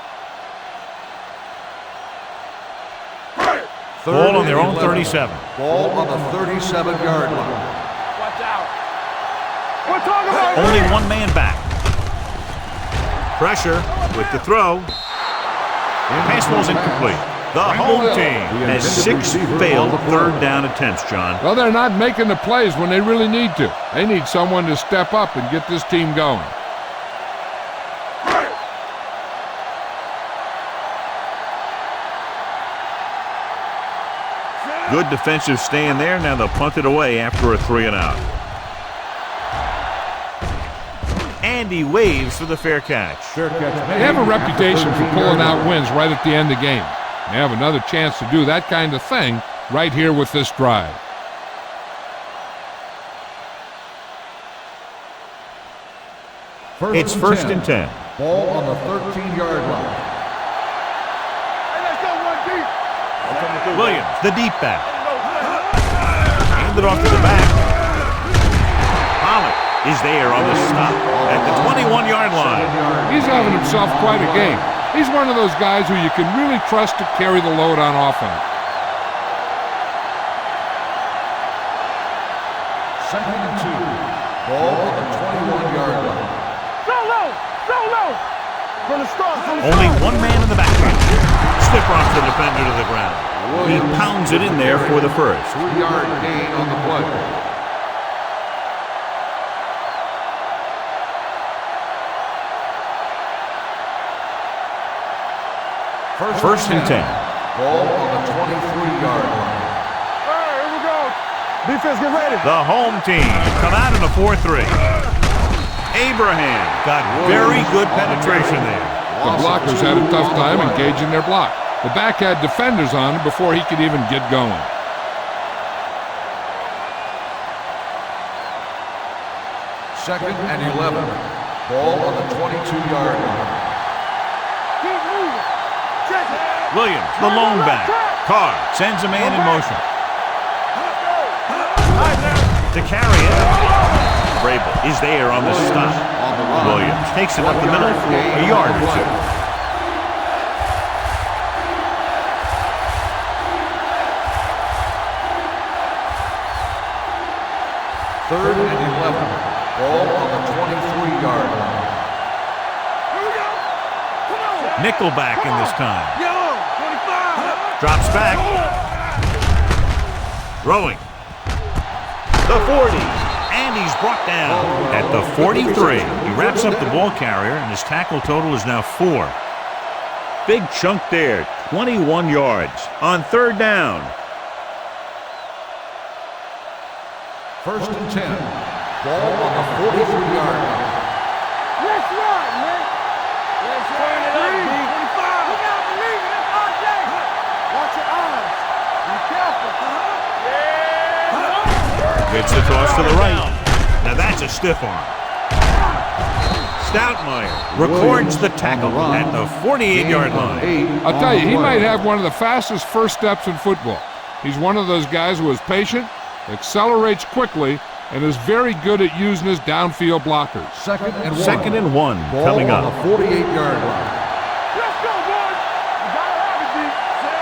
Ball on their own 37. Ball on the 37-yard line. Watch out. We're talking about Only one man back. Pressure with the throw. Pass ball's incomplete. The home team has 6 failed third down attempts, John. Well, they're not making the plays when they really need to. They need someone to step up and get this team going. Good defensive stand there. Now they'll punt it away after a 3-and-out. And he waves for the fair catch. They have a reputation for pulling out wins right at the end of the game. They have another chance to do that kind of thing right here with this drive. It's first and 10. Ball on the 13-yard line. Hey, let's go one deep. Williams, the deep back. Handed off to the back. Pollock is there on the stop at the 21-yard line. He's having himself quite a game. He's one of those guys who you can really trust to carry the load on offense. Second and 2. Ball on the 21-yard line. So low. From the start. Only one man in the backfield. Stiff rocks the defender to the ground. He pounds it in there for the first. 3-yard gain on the play. First and 10. Ball on the 23-yard line. All right, here we go. Defense, get ready. The home team come out in a 4-3. Abraham got very good penetration there. The blockers had a tough time engaging their block. The back had defenders on him before he could even get going. Second and 11. Ball on the 22-yard line. Keep moving. Check it. Williams, the lone back. Carr sends a man in motion. To carry it. Vrabel is there on the stop. Williams takes it up the middle for a yard or two. Third and 11. Ball on the 23-yard line. Here we go. Come on. Nickelback in this time. Yo, 25. Drops back. Throwing. The 40. And he's brought down at the 43. He wraps up the ball carrier, and his tackle total is now 4. Big chunk there, 21 yards on third down. First and 10. Ball on the 43-yard line. Let's run, man. Let's turn it up, B. 25. We got to believe it. That's our day. Watch your eyes. Be careful. Yeah. Gets the toss to the right. Now that's a stiff arm. Stoutmeyer records the tackle at the 48-yard line. I'll tell you, he might have one of the fastest first steps in football. He's one of those guys who is patient, accelerates quickly, and is very good at using his downfield blockers. Second and 1. Second and 1 Ball coming on up. the 48-yard line. Let's go, boys. You gotta have it, D.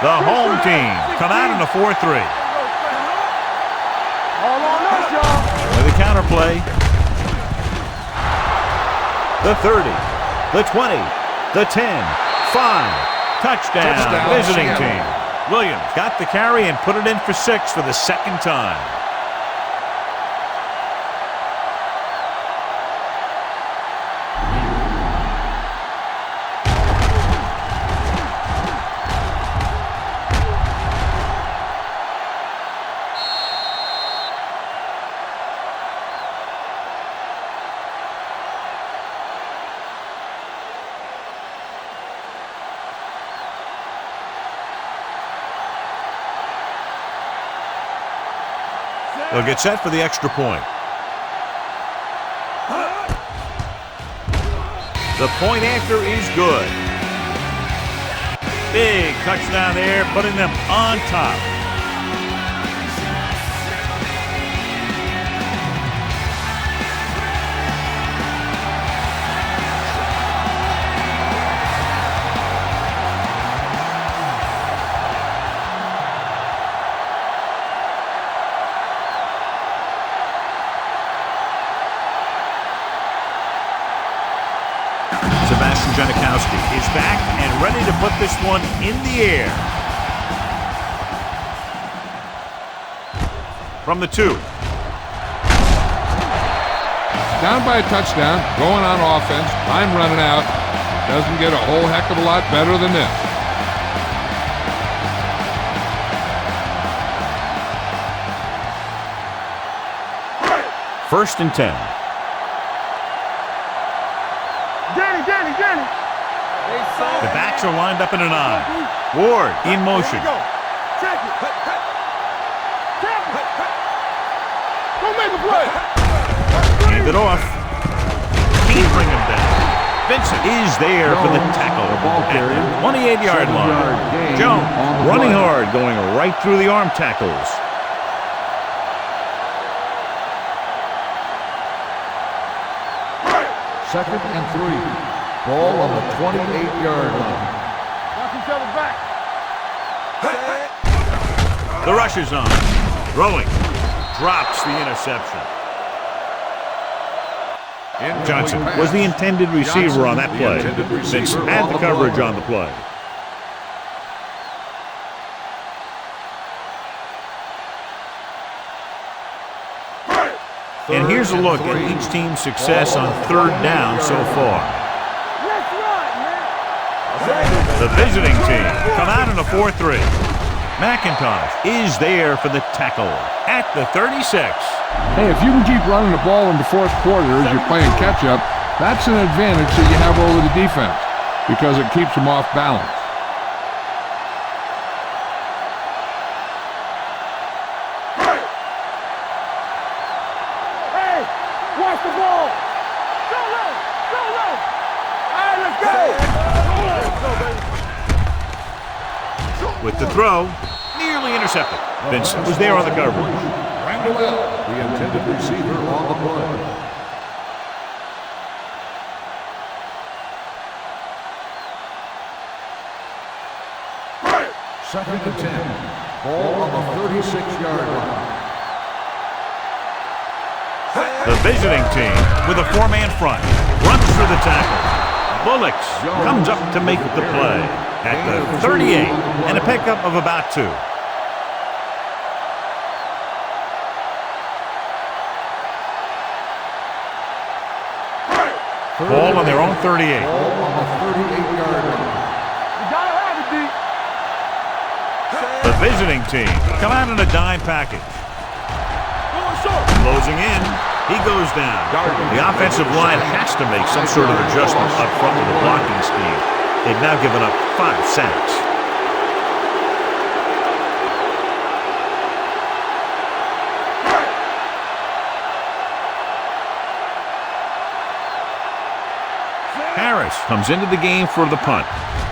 The home team come out in a 4-3. All on us, y'all. With a counterplay. The 30, the 20, the 10, 5. Touchdown, visiting team. Williams got the carry and put it in for 6 for the second time. They'll get set for the extra point. The point after is good. Big touchdown there, putting them on top. ready to put this one in the air. From the 2. Down by a touchdown, going on offense, time running out. Doesn't get a whole heck of a lot better than this. First and 10. Danny. The backs are lined up in an I. Ward in motion. Check it. Don't make a play. Hand it off. Can't bring him down. Vincent is there for the tackle at the 28-yard line. Jones running hard, going right through the arm tackles. Second and 3. Ball on the 28-yard line. Watch each other back. The rush is on. Throwing. Drops the interception. Johnson was the intended receiver on that play. Vincent had the coverage on the play. And here's a look at each team's success on third down so far. Let's run, man. The visiting team come out in a 4-3. McIntosh is there for the tackle at the 36. Hey, if you can keep running the ball in the fourth quarter as you're playing catch-up, that's an advantage that you have over the defense because it keeps them off balance. Hey, watch the ball. Go low. All right, let's go. With the throw, nearly intercepted. Vincent was there on the coverage. The intended receiver on the play. Second and 10. Ball on the 36-yard line. The visiting team with a 4-man front runs through the tackle. Bullocks comes up to make the play at the 38 and a pickup of about 2. Ball on their own 38. Ball on the 38-yard line. You gotta have it, D. The visiting team come out in a dime package. Closing in, he goes down. The offensive line has to make some sort of adjustment up front with the blocking scheme. They've now given up 5 sacks. Harris comes into the game for the punt.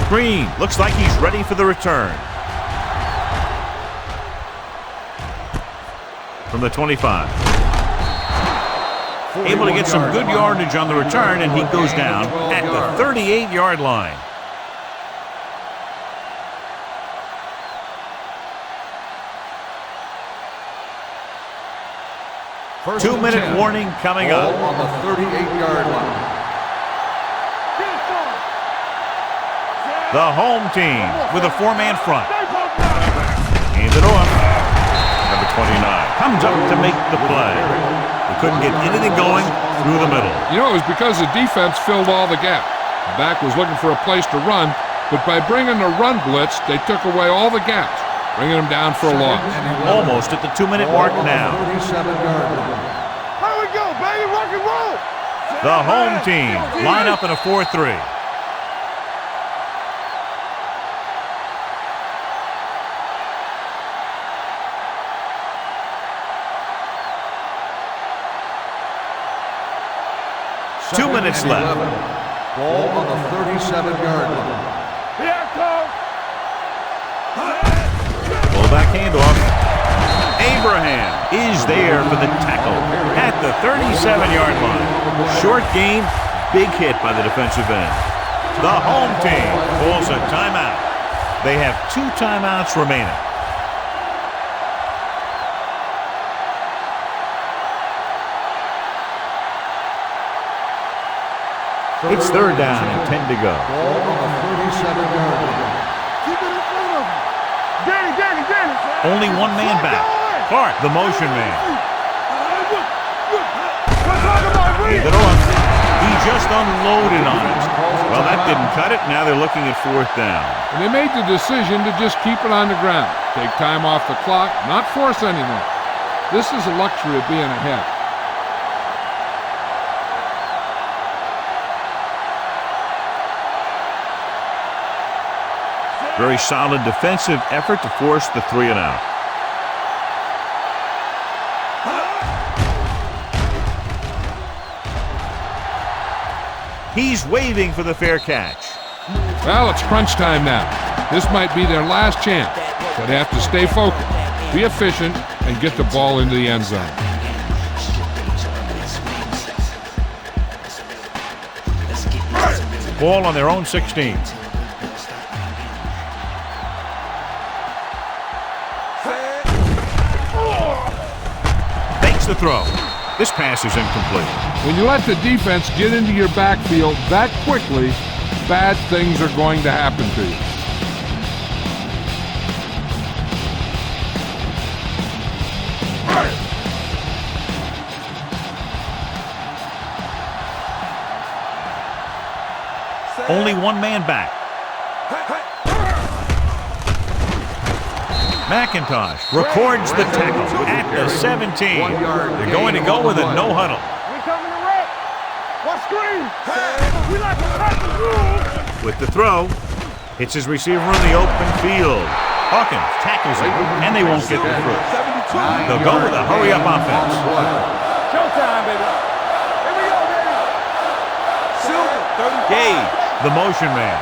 Green looks like he's ready for the return. From the 25. Able to get some good yardage on the return, and he goes down at the 38-yard line. First 2-minute and 10. warning coming Ball up. on the 38-yard line. The home team with a 4-man front. Hands it off. Number 29 comes up to make the play. They couldn't get anything going through the middle. You know, it was because the defense filled all the gaps. The back was looking for a place to run, but by bringing the run blitz, they took away all the gaps, bringing them down for a loss. Almost at the 2-minute mark now. 37-yard line. Here we go, baby. Rock and roll. The home team line up in a 4-3. Two minutes left. Ball on the 37-yard line. Here it comes. Fullback handoff. Abraham is there for the tackle at the 37-yard line. Short gain, big hit by the defensive end. The home team calls a timeout. They have 2 timeouts remaining. It's third down and 10 to go. Ball on the 37-yard Only one man back. Clark, the motion man. Gave it off. He just unloaded on it. Well, that didn't cut it. Now they're looking at 4th down. And they made the decision to just keep it on the ground. Take time off the clock, not force anything. This is a luxury of being ahead. Very solid defensive effort to force the 3 and out. He's waving for the fair catch. Well, it's crunch time now. This might be their last chance, but they have to stay focused, be efficient, and get the ball into the end zone. Ball on their own 16. Makes the throw. This pass is incomplete. When you let the defense get into your backfield that quickly, bad things are going to happen to you. Only one man back. McIntosh records the tackle at the 17. They're going to go with a no huddle. We coming to wreck. What screen? We like to cut the rules. With the throw, hits his receiver in the open field. Hawkins tackles it, and they won't get the through. They'll go with a hurry-up offense. Showtime, baby. Here we go, baby. Silver, 35. Gage, the motion man.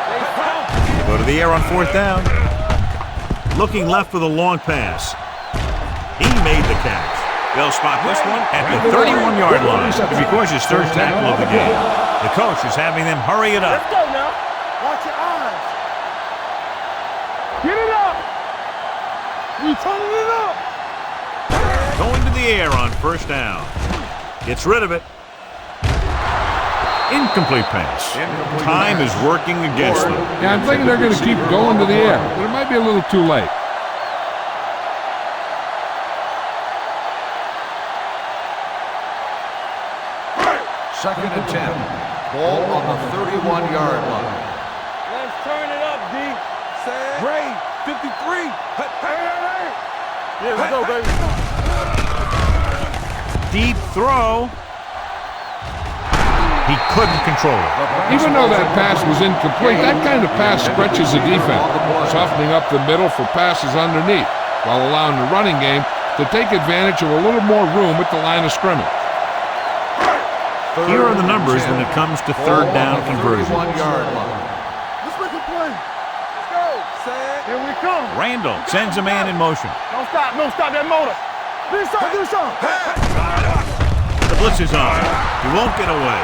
They go to the air on 4th down. Looking left for the long pass. He made the catch. They'll spot this one at the 31-yard line. If he scores his 3rd tackle of the game. The coach is having them hurry it up. Let's go now. Watch your eyes. Get it up. We turning it up. Going to the air on 1st down. Gets rid of it. Incomplete pass. Time is working against them. Yeah, I'm thinking they're going to keep going to the air, but it might be a little too late. Second and 10. Ball on the 31-yard line. Let's turn it up, D. Gray, 53. Hey. Yeah, let's go, baby. Deep throw. He couldn't control it. Even though that pass was incomplete, that kind of pass stretches the defense, softening up the middle for passes underneath, while allowing the running game to take advantage of a little more room at the line of scrimmage. Here are the numbers when it comes to 3rd down conversions. Let's make a play. Let's go. Here we come. Randall sends a man in motion. Don't stop that motor. Do something. The blitz is on. He won't get away.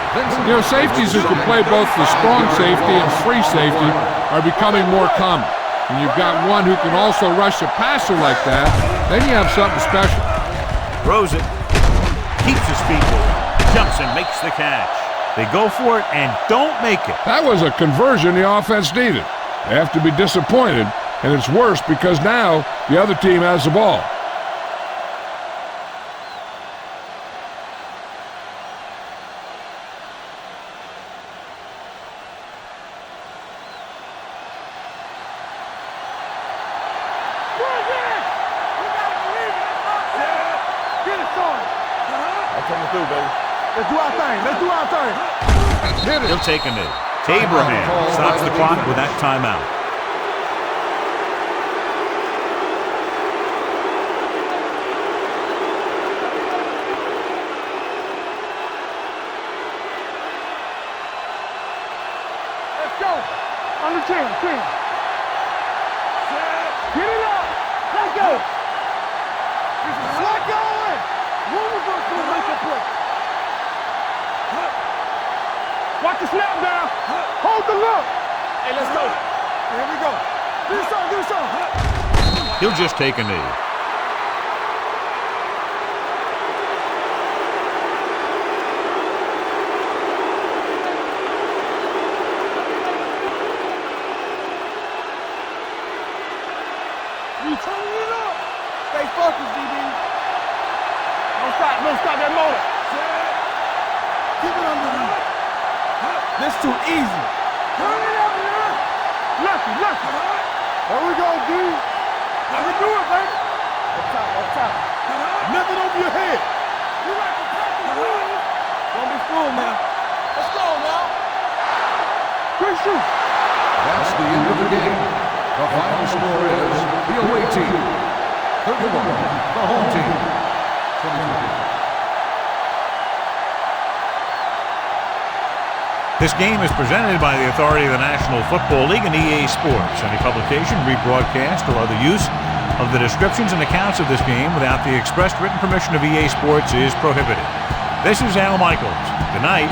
You know, safeties who can play both the strong safety and free safety are becoming more common. When you've got one who can also rush a passer like that, then you have something special. Throws it. Keeps his feet moving. Jumps and makes the catch. They go for it and don't make it. That was a conversion the offense needed. They have to be disappointed, and it's worse because now the other team has the ball. Let's do our thing. He'll take a knee. Abraham stops the clock with that timeout. Let's go. Under 10. Get it up. Let's go. Let's go. One of us will make a play. Watch the snap down. Hold the look. Hey, let's go. Here we go. Do something. He'll just take a knee. Stay focused, DB. Don't stop that motor. Keep it under me. This too easy. Turn it up, man. Lucky. There we go, D. Let me do it, baby. Up top. Nothing over your head. You like to practice, don't be fooled, man. Let's go now. Great shoot. That's the end of the game. The final score is the away team 31, the home team 22. This game is presented by the authority of the National Football League and EA Sports. Any publication, rebroadcast, or other use of the descriptions and accounts of this game without the expressed written permission of EA Sports is prohibited. This is Al Michaels. Good night.